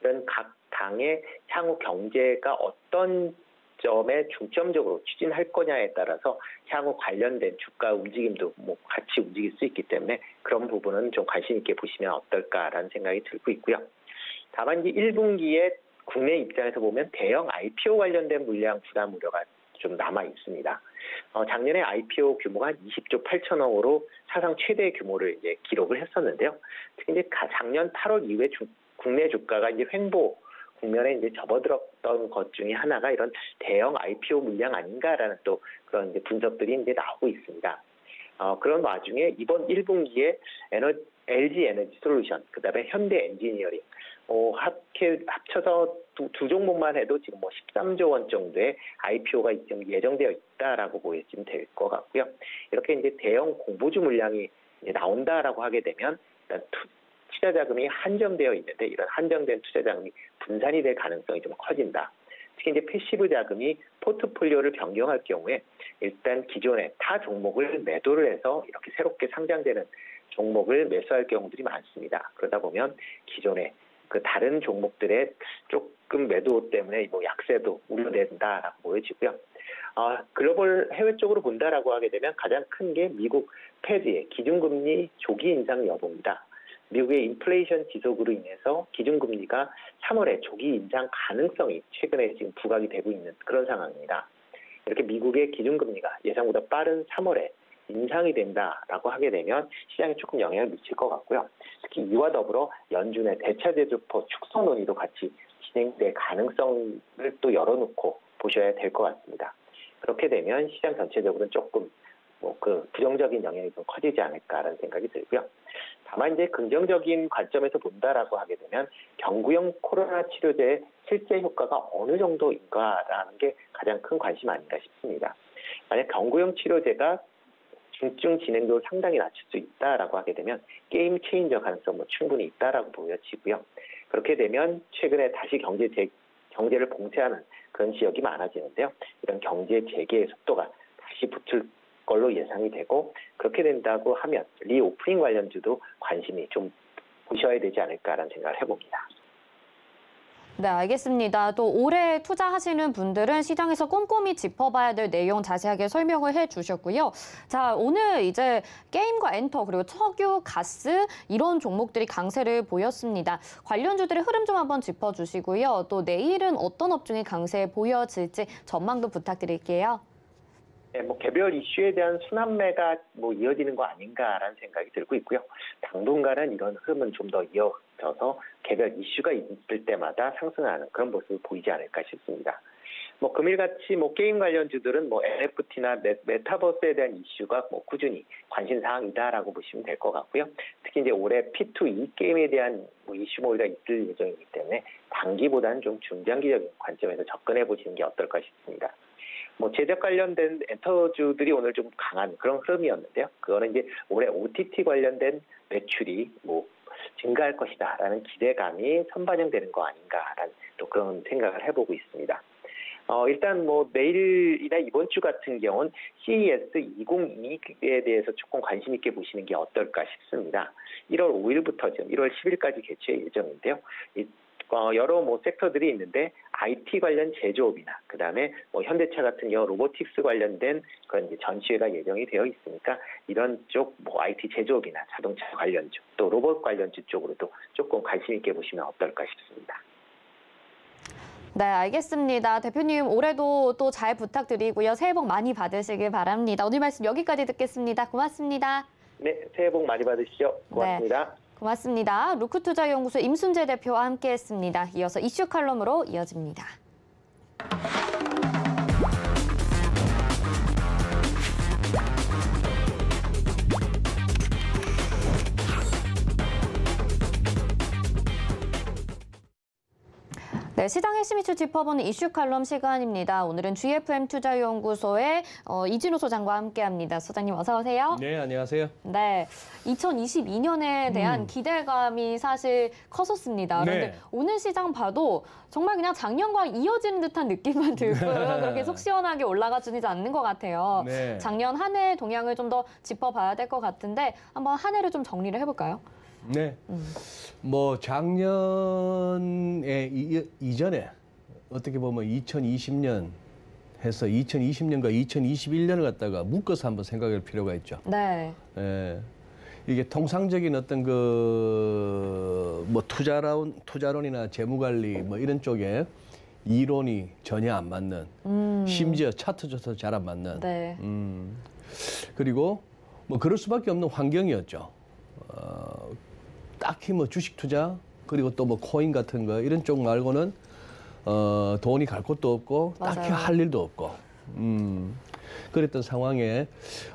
이런 각 당의 향후 경제가 어떤 점에 중점적으로 추진할 거냐에 따라서 향후 관련된 주가 움직임도 같이 움직일 수 있기 때문에 그런 부분은 좀 관심 있게 보시면 어떨까라는 생각이 들고 있고요. 다만 이제 1분기에 국내 입장에서 보면 대형 IPO 관련된 물량 부담 우려가 좀 남아 있습니다. 작년에 IPO 규모가 한 20조 8천억으로 사상 최대 규모를 이제 기록을 했었는데요. 특히 이제 작년 8월 이후에 국내 주가가 이제 횡보 국면에 이제 접어들었던 것 중에 하나가 이런 대형 IPO 물량 아닌가라는 또 그런 이제 분석들이 이제 나오고 있습니다. 그런 와중에 이번 1분기에 LG 에너지 솔루션, 그다음에 현대 엔지니어링, 합쳐서 두 종목만 해도 지금 13조 원 정도의 IPO가 예정되어 있다라고 보시면 될 것 같고요. 이렇게 이제 대형 공보주 물량이 이제 나온다라고 하게 되면 일단 투자 자금이 한정되어 있는데 이런 한정된 투자 자금이 분산이 될 가능성이 좀 커진다. 특히 이제 패시브 자금이 포트폴리오를 변경할 경우에 일단 기존의 타 종목을 매도를 해서 이렇게 새롭게 상장되는 종목을 매수할 경우들이 많습니다. 그러다 보면 기존의 그 다른 종목들의 조금 매도 때문에 뭐 약세도 우려된다라고 보여지고요. 글로벌 해외 쪽으로 본다라고 하게 되면 가장 큰 게 미국 패드의 기준금리 조기 인상 여부입니다. 미국의 인플레이션 지속으로 인해서 기준금리가 3월에 조기 인상 가능성이 최근에 지금 부각이 되고 있는 그런 상황입니다. 이렇게 미국의 기준금리가 예상보다 빠른 3월에 인상이 된다라고 하게 되면 시장에 조금 영향을 미칠 것 같고요. 특히 이와 더불어 연준의 대차 제조법 축소 논의도 같이 진행될 가능성을 또 열어놓고 보셔야 될 것 같습니다. 그렇게 되면 시장 전체적으로는 조금 그 부정적인 영향이 좀 커지지 않을까라는 생각이 들고요. 다만 이제 긍정적인 관점에서 본다라고 하게 되면 경구용 코로나 치료제의 실제 효과가 어느 정도인가라는 게 가장 큰 관심 아닌가 싶습니다. 만약 경구용 치료제가 중증 진행도를 상당히 낮출 수 있다라고 하게 되면 게임 체인저 가능성 충분히 있다라고 보여지고요. 그렇게 되면 최근에 다시 경제를 봉쇄하는 그런 지역이 많아지는데요. 이런 경제 재개의 속도가 다시 붙을 걸로 예상이 되고 그렇게 된다고 하면 리오프닝 관련주도 관심이 좀 보셔야 되지 않을까라는 생각을 해봅니다. 네, 알겠습니다. 또 올해 투자하시는 분들은 시장에서 꼼꼼히 짚어봐야 될 내용 자세하게 설명을 해주셨고요. 자, 오늘 이제 게임과 엔터 그리고 석유, 가스 이런 종목들이 강세를 보였습니다. 관련주들의 흐름 좀 한번 짚어주시고요. 또 내일은 어떤 업종이 강세 보여질지 전망도 부탁드릴게요. 네, 개별 이슈에 대한 순환매가 이어지는 거 아닌가라는 생각이 들고 있고요. 당분간은 이런 흐름은 좀 더 이어져서 개별 이슈가 있을 때마다 상승하는 그런 모습을 보이지 않을까 싶습니다. 금일같이 게임 관련주들은 NFT나 메타버스에 대한 이슈가 꾸준히 관심 사항이다라고 보시면 될 것 같고요. 특히 이제 올해 P2E 게임에 대한 이슈 모의가 있을 예정이기 때문에 단기보다는 좀 중장기적인 관점에서 접근해 보시는 게 어떨까 싶습니다. 제작 관련된 엔터주들이 오늘 좀 강한 그런 흐름이었는데요. 그거는 이제 올해 OTT 관련된 매출이 증가할 것이다라는 기대감이 선반영되는 거 아닌가라는 또 그런 생각을 해보고 있습니다. 일단 내일이나 이번 주 같은 경우는 CES 2022에 대해서 조금 관심 있게 보시는 게 어떨까 싶습니다. 1월 5일부터 지금 1월 10일까지 개최 예정인데요. 여러 섹터들이 있는데 IT 관련 제조업이나 그다음에 현대차 같은 경우 로보틱스 관련된 그런 이제 전시회가 예정이 되어 있으니까 이런 쪽 IT 제조업이나 자동차 관련주 또 로봇 관련주 쪽으로도 조금 관심 있게 보시면 어떨까 싶습니다. 네, 알겠습니다. 대표님 올해도 또 잘 부탁드리고요. 새해 복 많이 받으시길 바랍니다. 오늘 말씀 여기까지 듣겠습니다. 고맙습니다. 네, 새해 복 많이 받으시죠. 고맙습니다. 네. 고맙습니다. 루크투자연구소 임순재 대표와 함께했습니다. 이어서 이슈 칼럼으로 이어집니다. 네, 시장의 시미추 짚어보는 이슈 칼럼 시간입니다. 오늘은 GFM 투자연구소의 이진호 소장과 함께합니다. 소장님 어서 오세요. 네, 안녕하세요. 네, 2022년에 대한 기대감이 사실 컸었습니다. 그런데 네. 오늘 시장 봐도 정말 그냥 작년과 이어지는 듯한 느낌만 들고요. 그렇게 속 시원하게 올라가지는 않는 것 같아요. 네. 작년 한 해 동향을 좀 더 짚어봐야 될 것 같은데 한번 한 해를 좀 정리를 해볼까요? 네. 작년에 이전에 어떻게 보면 2020년 해서 2020년과 2021년을 갖다가 묶어서 한번 생각할 필요가 있죠. 네. 예. 이게 통상적인 어떤 투자론이나 재무관리 이런 쪽에 이론이 전혀 안 맞는, 심지어 차트조차도 잘 안 맞는. 네. 그리고 그럴 수밖에 없는 환경이었죠. 딱히 주식 투자 그리고 또 코인 같은 거 이런 쪽 말고는 돈이 갈 곳도 없고 맞아요. 딱히 할 일도 없고 그랬던 상황에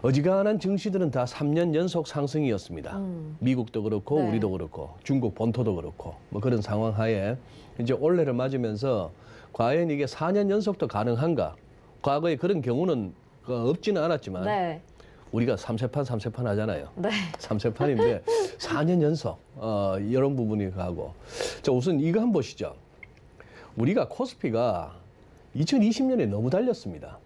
어지간한 증시들은 다 3년 연속 상승이었습니다. 미국도 그렇고 네. 우리도 그렇고 중국 본토도 그렇고 그런 상황 하에 이제 올해를 맞으면서 과연 이게 4년 연속도 가능한가? 과거에 그런 경우는 없지는 않았지만 네. 우리가 3세판 하잖아요. 네. 3세판인데 4년 연속 이런 부분이 가고. 자, 우선 이거 한번 보시죠. 우리가 코스피가 2020년에 너무 달렸습니다.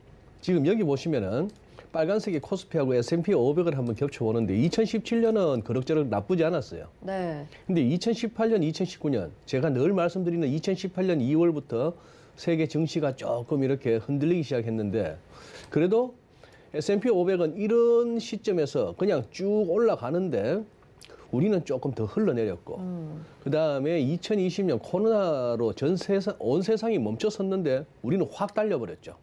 지금 여기 보시면은 빨간색이 코스피하고 S&P 500을 한번 겹쳐보는데 2017년은 그럭저럭 나쁘지 않았어요. 네. 근데 2018년, 2019년 제가 늘 말씀드리는 2018년 2월부터 세계 증시가 조금 이렇게 흔들리기 시작했는데 그래도 S&P 500은 이런 시점에서 그냥 쭉 올라가는데 우리는 조금 더 흘러내렸고 그다음에 2020년 코로나로 온 세상이 멈춰섰는데 우리는 확 달려버렸죠.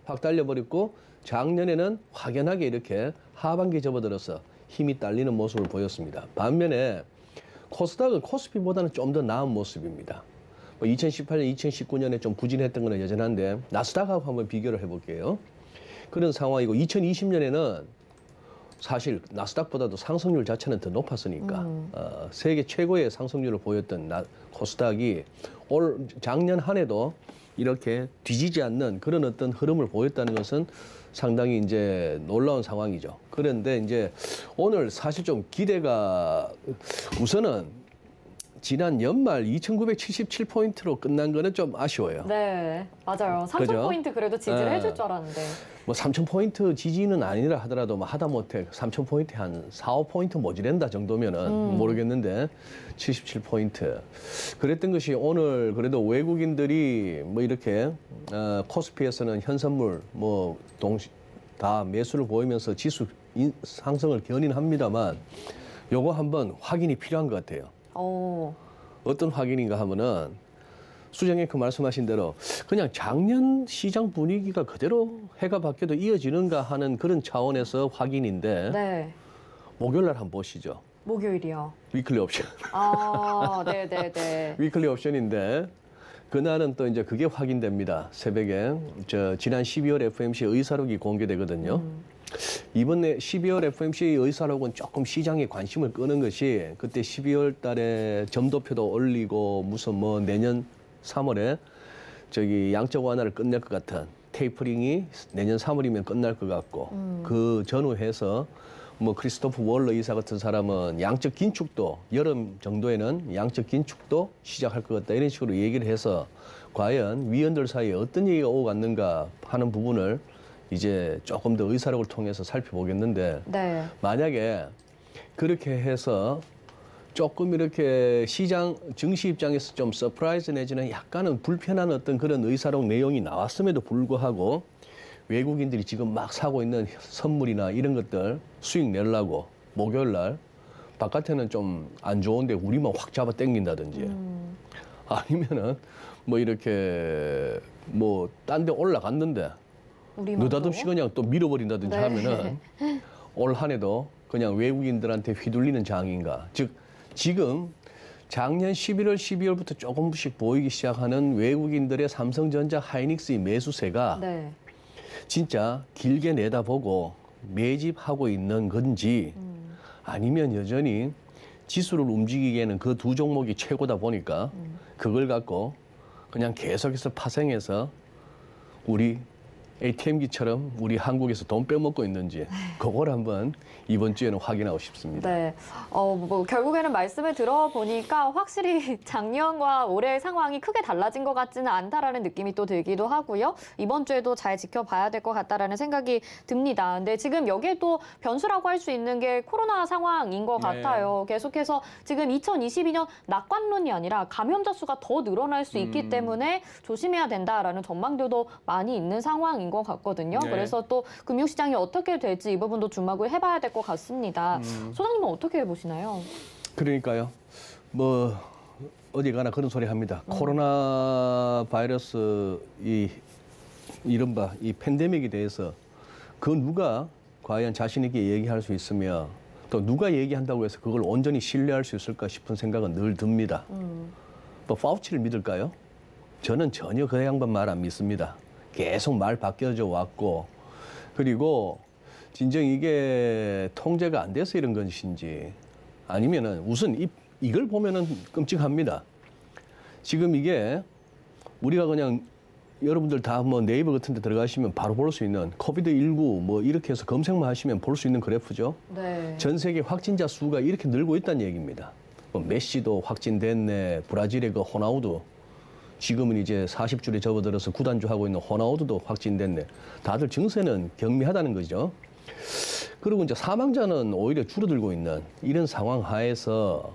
확 달려버렸고 작년에는 확연하게 이렇게 하반기에 접어들어서 힘이 딸리는 모습을 보였습니다. 반면에 코스닥은 코스피보다는 좀 더 나은 모습입니다. 2018년, 2019년에 좀 부진했던 건 여전한데 나스닥하고 한번 비교를 해볼게요. 그런 상황이고 2020년에는 사실 나스닥보다도 상승률 자체는 더 높았으니까 세계 최고의 상승률을 보였던 코스닥이 작년 한 해도 이렇게 뒤지지 않는 그런 어떤 흐름을 보였다는 것은 상당히 이제 놀라운 상황이죠. 그런데 이제 오늘 사실 좀 기대가 우선은 지난 연말 2,977포인트로 끝난 거는 좀 아쉬워요. 네, 맞아요. 3,000포인트 그래도 지지를 해줄 줄 알았는데. 뭐 3,000포인트 지지는 아니라 하더라도 뭐 하다못해 3,000포인트 한 4, 5포인트 모자란다 정도면은 모르겠는데 77포인트. 그랬던 것이 오늘 그래도 외국인들이 뭐 이렇게 코스피에서는 현선물 뭐 다 매수를 보이면서 지수 상승을 견인합니다만 요거 한번 확인이 필요한 것 같아요. 어떤 확인인가 하면은 수정앵커 말씀하신 대로 그냥 작년 시장 분위기가 그대로 해가 바뀌어도 이어지는가 하는 그런 차원에서 확인인데 네. 목요일 날 한번 보시죠. 목요일이요. 위클리 옵션. 아, 네네네. 위클리 옵션인데 그날은 또 이제 그게 확인됩니다. 새벽에 지난 12월 FOMC 의사록이 공개되거든요. 이번에 12월 FOMC 의사록은 조금 시장에 관심을 끄는 것이 그때 12월 달에 점도표도 올리고 무슨 뭐 내년 3월에 양적 완화를 끝낼 것 같은 테이퍼링이 내년 3월이면 끝날 것 같고 그 전후해서 뭐 크리스토프 월러 이사 같은 사람은 양적 긴축도 여름 정도에는 양적 긴축도 시작할 것 같다 이런 식으로 얘기를 해서 과연 위원들 사이에 어떤 얘기가 오고 갔는가 하는 부분을 이제 조금 더 의사록을 통해서 살펴보겠는데 네. 만약에 그렇게 해서 조금 이렇게 시장 증시 입장에서 좀 서프라이즈 내지는 약간은 불편한 어떤 그런 의사록 내용이 나왔음에도 불구하고 외국인들이 지금 막 사고 있는 선물이나 이런 것들 수익 내려고 목요일 날 바깥에는 좀 안 좋은데 우리만 확 잡아 당긴다든지 아니면은 뭐 이렇게 뭐 딴 데 올라갔는데 느닷없이 그냥 또 밀어버린다든지 네. 하면은 올 한 해도 그냥 외국인들한테 휘둘리는 장인가. 즉 지금 작년 11월, 12월부터 조금씩 보이기 시작하는 외국인들의 삼성전자, 하이닉스의 매수세가 네. 진짜 길게 내다보고 매집하고 있는 건지 아니면 여전히 지수를 움직이기에는 그 두 종목이 최고다 보니까 그걸 갖고 그냥 계속해서 파생해서 우리 ATM기처럼 우리 한국에서 돈 빼먹고 있는지 그걸 한번 이번 주에는 확인하고 싶습니다. 네, 뭐 결국에는 말씀을 들어보니까 확실히 작년과 올해의 상황이 크게 달라진 것 같지는 않다라는 느낌이 또 들기도 하고요. 이번 주에도 잘 지켜봐야 될 것 같다라는 생각이 듭니다. 근데 지금 여기에 또 변수라고 할 수 있는 게 코로나 상황인 것 같아요. 계속해서 지금 2022년 낙관론이 아니라 감염자 수가 더 늘어날 수 있기 때문에 조심해야 된다라는 전망들도 많이 있는 상황인 것 같거든요. 네. 그래서 또 금융시장이 어떻게 될지 이 부분도 주목을 해봐야 될 것 같습니다. 소장님은 어떻게 보시나요? 그러니까요. 뭐 어디 가나 그런 소리 합니다. 코로나 바이러스 이른바 이 팬데믹에 대해서 그 누가 과연 자신 있게 얘기할 수 있으며 또 누가 얘기한다고 해서 그걸 온전히 신뢰할 수 있을까 싶은 생각은 늘 듭니다. 또 파우치를 믿을까요? 저는 전혀 그 양반 말 안 믿습니다. 계속 말 바뀌어져 왔고 그리고 진정 이게 통제가 안 돼서 이런 것인지 아니면은 우선 이걸 보면은 끔찍합니다. 지금 이게 우리가 그냥 여러분들 다 뭐 네이버 같은 데 들어가시면 바로 볼 수 있는 코비드19 뭐 이렇게 해서 검색만 하시면 볼 수 있는 그래프죠. 네. 전 세계 확진자 수가 이렇게 늘고 있다는 얘기입니다. 뭐 메시도 확진됐네, 브라질의 그 호나우두 지금은 이제 40줄에 접어들어서 구단주 하고 있는 호나우두도 확진됐네. 다들 증세는 경미하다는 거죠. 그리고 이제 사망자는 오히려 줄어들고 있는 이런 상황 하에서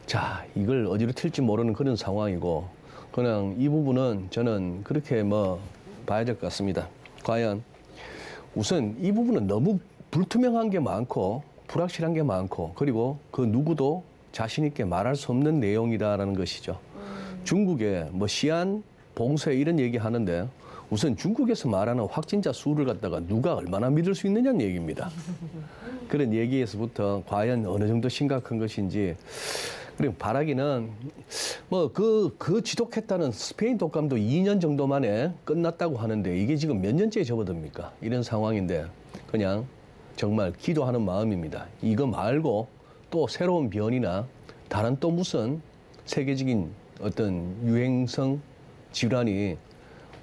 자, 이걸 어디로 튈지 모르는 그런 상황이고 그냥 이 부분은 저는 그렇게 뭐 봐야 될 것 같습니다. 과연 우선 이 부분은 너무 불투명한 게 많고 불확실한 게 많고 그리고 그 누구도 자신 있게 말할 수 없는 내용이다라는 것이죠. 중국에 뭐 시안, 봉쇄 이런 얘기 하는데 우선 중국에서 말하는 확진자 수를 갖다가 누가 얼마나 믿을 수 있느냐는 얘기입니다. 그런 얘기에서부터 과연 어느 정도 심각한 것인지 그리고 바라기는 뭐 그 지독했다는 스페인 독감도 2년 정도 만에 끝났다고 하는데 이게 지금 몇 년째에 접어듭니까? 이런 상황인데 그냥 정말 기도하는 마음입니다. 이거 말고 또 새로운 변이나 다른 또 무슨 세계적인 어떤 유행성 질환이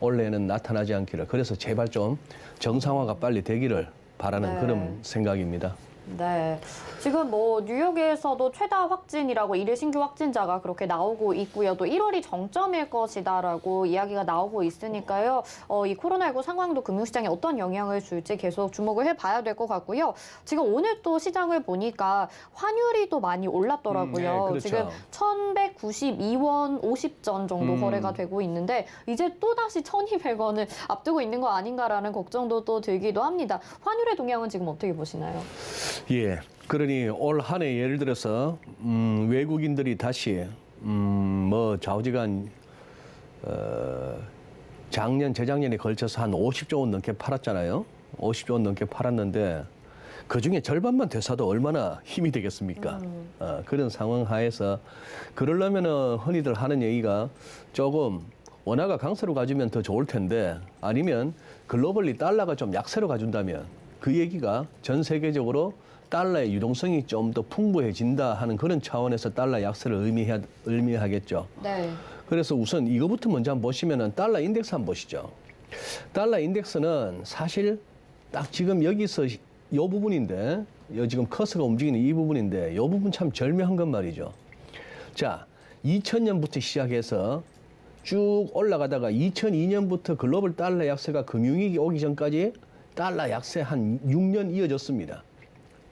올해는 나타나지 않기를 그래서 제발 좀 정상화가 빨리 되기를 바라는 네. 그런 생각입니다. 네. 지금 뭐 뉴욕에서도 최다 확진이라고 일일 신규 확진자가 그렇게 나오고 있고요. 또 1월이 정점일 것이다라고 이야기가 나오고 있으니까요. 이 코로나19 상황도 금융시장에 어떤 영향을 줄지 계속 주목을 해봐야 될 것 같고요. 지금 오늘 또 시장을 보니까 환율이 또 많이 올랐더라고요. 네, 그렇죠. 지금 1,192원 50전 정도 거래가 되고 있는데 이제 또다시 1,200원을 앞두고 있는 거 아닌가라는 걱정도 또 들기도 합니다. 환율의 동향은 지금 어떻게 보시나요? 예. 그러니 올 한 해 예를 들어서 외국인들이 다시 뭐 좌우지간 작년 재작년에 걸쳐서 한 50조 원 넘게 팔았잖아요. 50조 원 넘게 팔았는데 그중에 절반만 되사도 얼마나 힘이 되겠습니까? 그런 상황 하에서 그러려면은 흔히들 하는 얘기가 조금 원화가 강세로 가주면 더 좋을 텐데 아니면 글로벌리 달러가 좀 약세로 가준다면 그 얘기가 전 세계적으로 달러의 유동성이 좀 더 풍부해진다 하는 그런 차원에서 달러 약세를 의미하겠죠. 네. 그래서 우선 이거부터 먼저 한번 보시면은 달러 인덱스 한번 보시죠. 달러 인덱스는 사실 딱 지금 여기서 이 부분인데, 지금 커서가 움직이는 이 부분인데, 이 부분 참 절묘한 건 말이죠. 자, 2000년부터 시작해서 쭉 올라가다가 2002년부터 글로벌 달러 약세가 금융위기 오기 전까지 달러 약세 한 6년 이어졌습니다.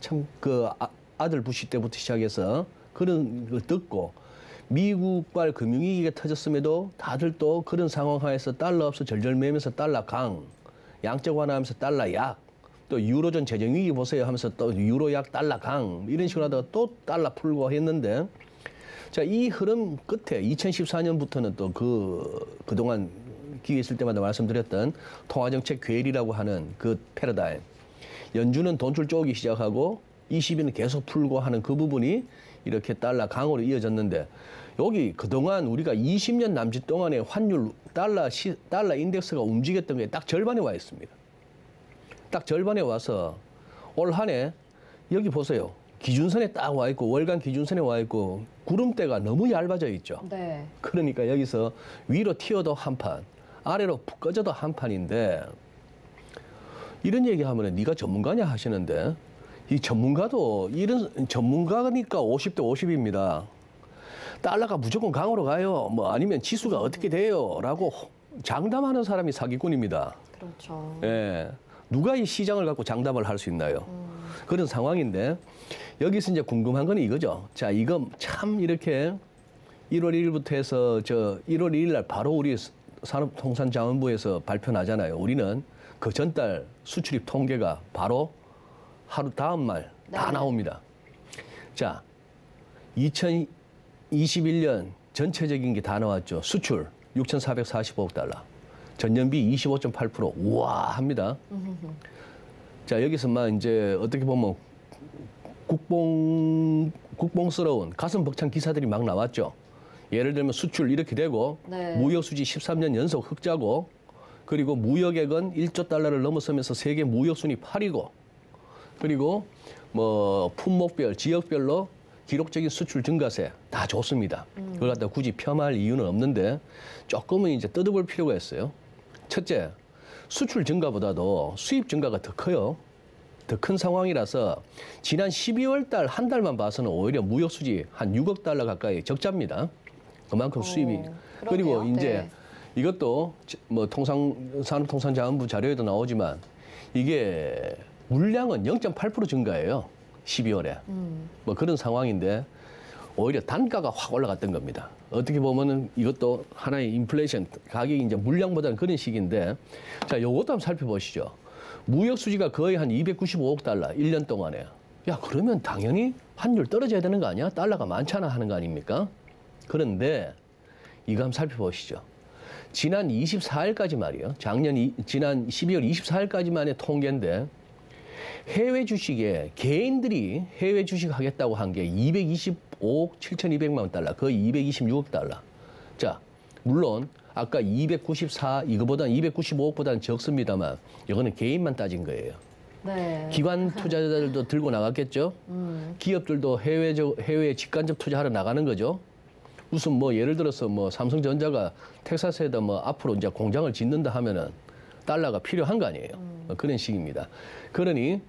참 그 아들 부시 때부터 시작해서 그런 걸 듣고 미국발 금융위기가 터졌음에도 다들 또 그런 상황 하에서 달러 없어 절절매면서 달러 강, 양적 완화하면서 달러 약, 또 유로존 재정위기 보세요 하면서 또 유로 약 달러 강 이런 식으로 하다가 또 달러 풀고 했는데 자, 이 흐름 끝에 2014년부터는 또 그동안 기회 있을 때마다 말씀드렸던 통화정책 괴리라고 하는 그 패러다임. 연준은 돈줄 쪼기 시작하고 20위는 계속 풀고 하는 그 부분이 이렇게 달러 강으로 이어졌는데 여기 그동안 우리가 20년 남짓 동안의 환율 달러 인덱스가 움직였던 게 딱 절반에 와 있습니다. 딱 절반에 와서 올 한 해 여기 보세요. 기준선에 딱 와 있고 월간 기준선에 와 있고 구름대가 너무 얇아져 있죠. 네. 그러니까 여기서 위로 튀어도 한 판, 아래로 푹 꺼져도 한 판인데 이런 얘기하면 네가 전문가냐 하시는데 이 전문가도 이런 전문가니까 50대 50입니다. 달러가 무조건 강으로 가요. 뭐 아니면 지수가 어떻게 돼요? 라고 장담하는 사람이 사기꾼입니다. 그렇죠. 예. 누가 이 시장을 갖고 장담을 할 수 있나요? 그런 상황인데 여기서 이제 궁금한 건 이거죠. 자, 이거 참 이렇게 1월 1일부터 해서 1월 1일 날 바로 우리 산업통상자원부에서 발표 나잖아요. 우리는 그 전달 수출입 통계가 바로 하루 다음 말 다 나옵니다. 자, 2021년 전체적인 게 다 나왔죠. 수출 6,445억 달러. 전년비 25.8% 우와 합니다. 자, 여기서만 이제 어떻게 보면 국뽕스러운 가슴 벅찬 기사들이 막 나왔죠. 예를 들면 수출 이렇게 되고 네. 무역 수지 13년 연속 흑자고 그리고 무역액은 1조 달러를 넘어서면서 세계 무역 순위 8위고 그리고 뭐 품목별 지역별로 기록적인 수출 증가세 다 좋습니다. 그걸 갖다 굳이 폄하할 이유는 없는데 조금은 이제 뜯어볼 필요가 있어요. 첫째, 수출 증가보다도 수입 증가가 더 커요. 더 큰 상황이라서 지난 12월 달 한 달만 봐서는 오히려 무역 수지 한 6억 달러 가까이 적자입니다. 그만큼 수입이. 그러네요. 그리고 이제 네. 이것도 뭐 산업통상자원부 자료에도 나오지만 이게 물량은 0.8% 증가해요. 12월에. 뭐 그런 상황인데 오히려 단가가 확 올라갔던 겁니다. 어떻게 보면은 이것도 하나의 인플레이션, 가격이 이제 물량보다는 그런 식인데, 자, 요것도 한번 살펴보시죠. 무역 수지가 거의 한 295억 달러, 1년 동안에. 야, 그러면 당연히 환율 떨어져야 되는 거 아니야? 달러가 많잖아 하는 거 아닙니까? 그런데 이거 한번 살펴보시죠. 지난 24일까지 말이에요. 지난 12월 24일까지만의 통계인데, 해외 주식에 개인들이 해외 주식 하겠다고 한 게 225억 7,200만 달러, 거의 226억 달러. 자, 물론 아까 294, 이거보다는 295억보다는 적습니다만 이거는 개인만 따진 거예요. 네. 기관 투자자들도 들고 나갔겠죠. 기업들도 해외에 직간접 투자하러 나가는 거죠. 무슨 뭐 예를 들어서 뭐 삼성전자가 텍사스에다 뭐 앞으로 이제 공장을 짓는다 하면은 달러가 필요한 거 아니에요. 그런 식입니다. 그러니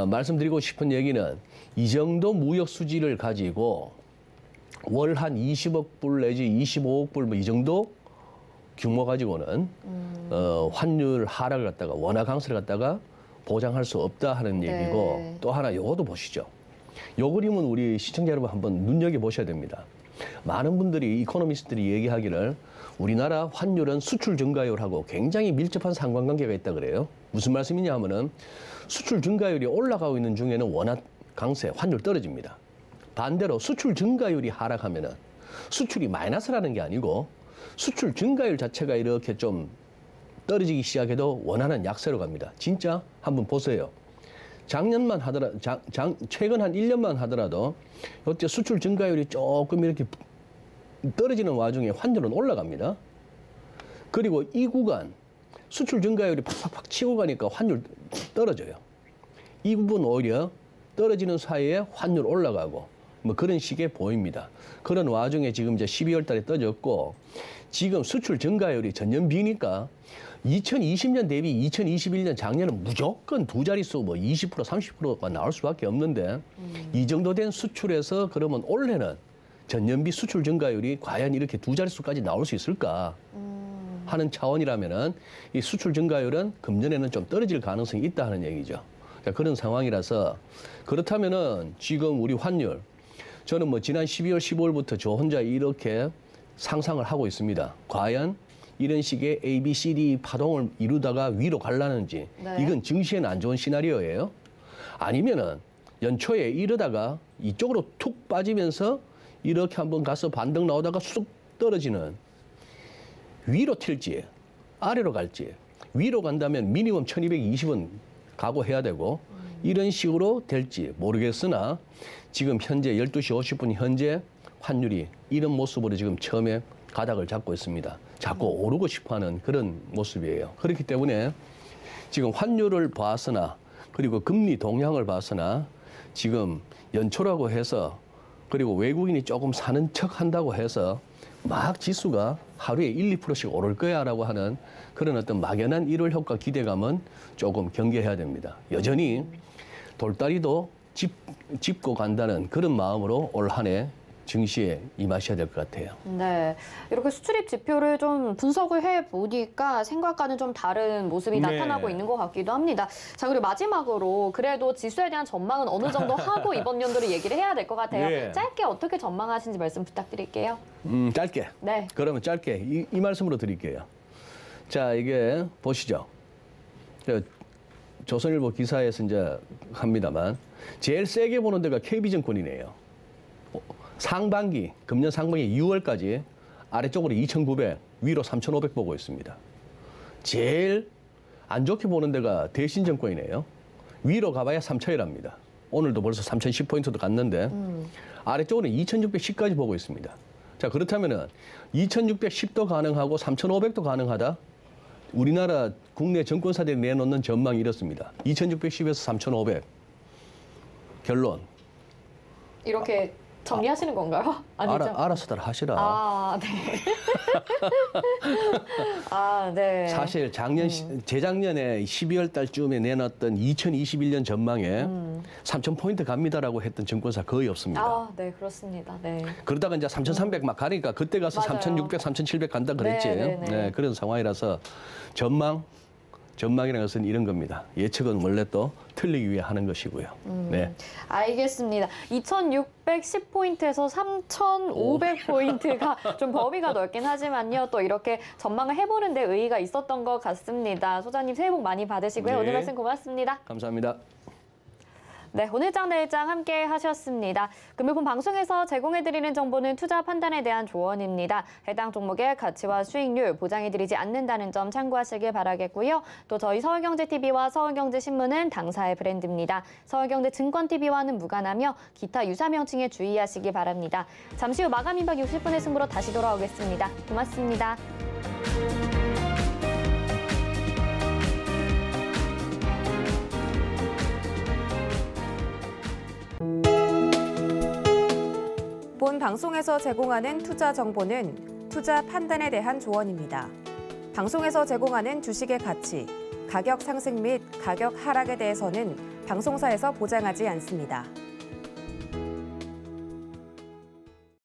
말씀드리고 싶은 얘기는 이 정도 무역 수지를 가지고 월 한 20억 불 내지 25억 불 뭐 이 정도 규모 가지고는 환율 하락을 갖다가 원화 강세를 갖다가 보장할 수 없다 하는 얘기고, 네. 또 하나 요것도 보시죠. 요 그림은 우리 시청자 여러분 한번 눈여겨보셔야 됩니다. 많은 분들이 이코노미스트들이 얘기하기를 우리나라 환율은 수출 증가율하고 굉장히 밀접한 상관관계가 있다 그래요. 무슨 말씀이냐 하면은 수출 증가율이 올라가고 있는 중에는 원화 강세, 환율 떨어집니다. 반대로 수출 증가율이 하락하면은 수출이 마이너스라는 게 아니고 수출 증가율 자체가 이렇게 좀 떨어지기 시작해도 원화는 약세로 갑니다. 진짜 한번 보세요. 작년만 하더라도, 최근 한 1년만 하더라도 이때 수출 증가율이 조금 이렇게 떨어지는 와중에 환율은 올라갑니다. 그리고 이 구간 수출 증가율이 팍팍팍 치고 가니까 환율 떨어져요. 이 부분 오히려 떨어지는 사이에 환율 올라가고 뭐 그런 식의 보입니다. 그런 와중에 지금 이제 12월 달에 떨어졌고, 지금 수출 증가율이 전년 비니까 2020년 대비 2021년 작년은 무조건 두 자릿수 뭐 20%, 30%가 나올 수밖에 없는데 이 정도 된 수출에서 그러면 올해는 전년비 수출 증가율이 과연 이렇게 두 자릿수까지 나올 수 있을까 하는 차원이라면은 이 수출 증가율은 금년에는 좀 떨어질 가능성이 있다 하는 얘기죠. 그러니까 그런 상황이라서, 그렇다면은 지금 우리 환율, 저는 뭐 지난 12월 15일부터 저 혼자 이렇게 상상을 하고 있습니다. 과연 이런 식의 A, B, C, D 파동을 이루다가 위로 갈라는지, 네. 이건 증시에는 안 좋은 시나리오예요. 아니면은 연초에 이러다가 이쪽으로 툭 빠지면서 이렇게 한번 가서 반등 나오다가 쑥 떨어지는, 위로 튈지 아래로 갈지, 위로 간다면 미니멈 1220원 각오해야 되고 이런 식으로 될지 모르겠으나 지금 현재 12시 50분 현재 환율이 이런 모습으로 지금 처음에 가닥을 잡고 있습니다. 자꾸 오르고 싶어하는 그런 모습이에요. 그렇기 때문에 지금 환율을 봐서나 그리고 금리 동향을 봐서나 지금 연초라고 해서, 그리고 외국인이 조금 사는 척 한다고 해서 막 지수가 하루에 1, 2%씩 오를 거야라고 하는 그런 어떤 막연한 1월 효과 기대감은 조금 경계해야 됩니다. 여전히 돌다리도 짚고 간다는 그런 마음으로 올 한 해 증시에 임하셔야 될 것 같아요. 네, 이렇게 수출입 지표를 좀 분석을 해보니까 생각과는 좀 다른 모습이 네. 나타나고 있는 것 같기도 합니다. 자, 그리고 마지막으로 그래도 지수에 대한 전망은 어느 정도 하고 이번 연도를 얘기를 해야 될 것 같아요. 네. 짧게 어떻게 전망하시는지 말씀 부탁드릴게요. 짧게. 네. 그러면 짧게 이 말씀으로 드릴게요. 자, 이게 보시죠. 조선일보 기사에서 이제 합니다만 제일 세게 보는 데가 KB증권이네요. 상반기, 금년 상반기 6월까지 아래쪽으로 2,900, 위로 3,500 보고 있습니다. 제일 안 좋게 보는 데가 대신증권이네요. 위로 가봐야 3,000이랍니다. 오늘도 벌써 3,010포인트도 갔는데 아래쪽으로는 2,610까지 보고 있습니다. 자, 그렇다면은 2,610도 가능하고 3,500도 가능하다? 우리나라 국내 증권사들이 내놓는 전망이 이렇습니다. 2,610에서 3,500. 결론. 이렇게 정리하시는 건가요? 아니죠? 알아서들 하시라. 아, 네. 아, 네. 사실 재작년에 12월 달쯤에 내놨던 2021년 전망에 3,000포인트 갑니다라고 했던 증권사 거의 없습니다. 아, 네, 그렇습니다. 네. 그러다가 이제 3,300 막 가니까 그때 가서 맞아요. 3,600, 3,700 간다 그랬지. 네. 그런 상황이라서 전망이라는 것은 이런 겁니다. 예측은 원래 또 틀리기 위해 하는 것이고요. 네. 알겠습니다. 2,610포인트에서 3,500포인트가 좀 범위가 넓긴 하지만요. 또 이렇게 전망을 해보는 데 의의가 있었던 것 같습니다. 소장님 새해 복 많이 받으시고요. 네. 오늘 말씀 고맙습니다. 감사합니다. 네, 오늘장 내일장 함께 하셨습니다. 금요일 방송에서 제공해드리는 정보는 투자 판단에 대한 조언입니다. 해당 종목의 가치와 수익률 보장해드리지 않는다는 점 참고하시길 바라겠고요. 또 저희 서울경제TV와 서울경제신문은 당사의 브랜드입니다. 서울경제증권TV와는 무관하며 기타 유사 명칭에 주의하시기 바랍니다. 잠시 후 마감 임박 60분의 승부로 다시 돌아오겠습니다. 고맙습니다. 본 방송에서 제공하는 투자 정보는 투자 판단에 대한 조언입니다. 방송에서 제공하는 주식의 가치, 가격 상승 및 가격 하락에 대해서는 방송사에서 보장하지 않습니다.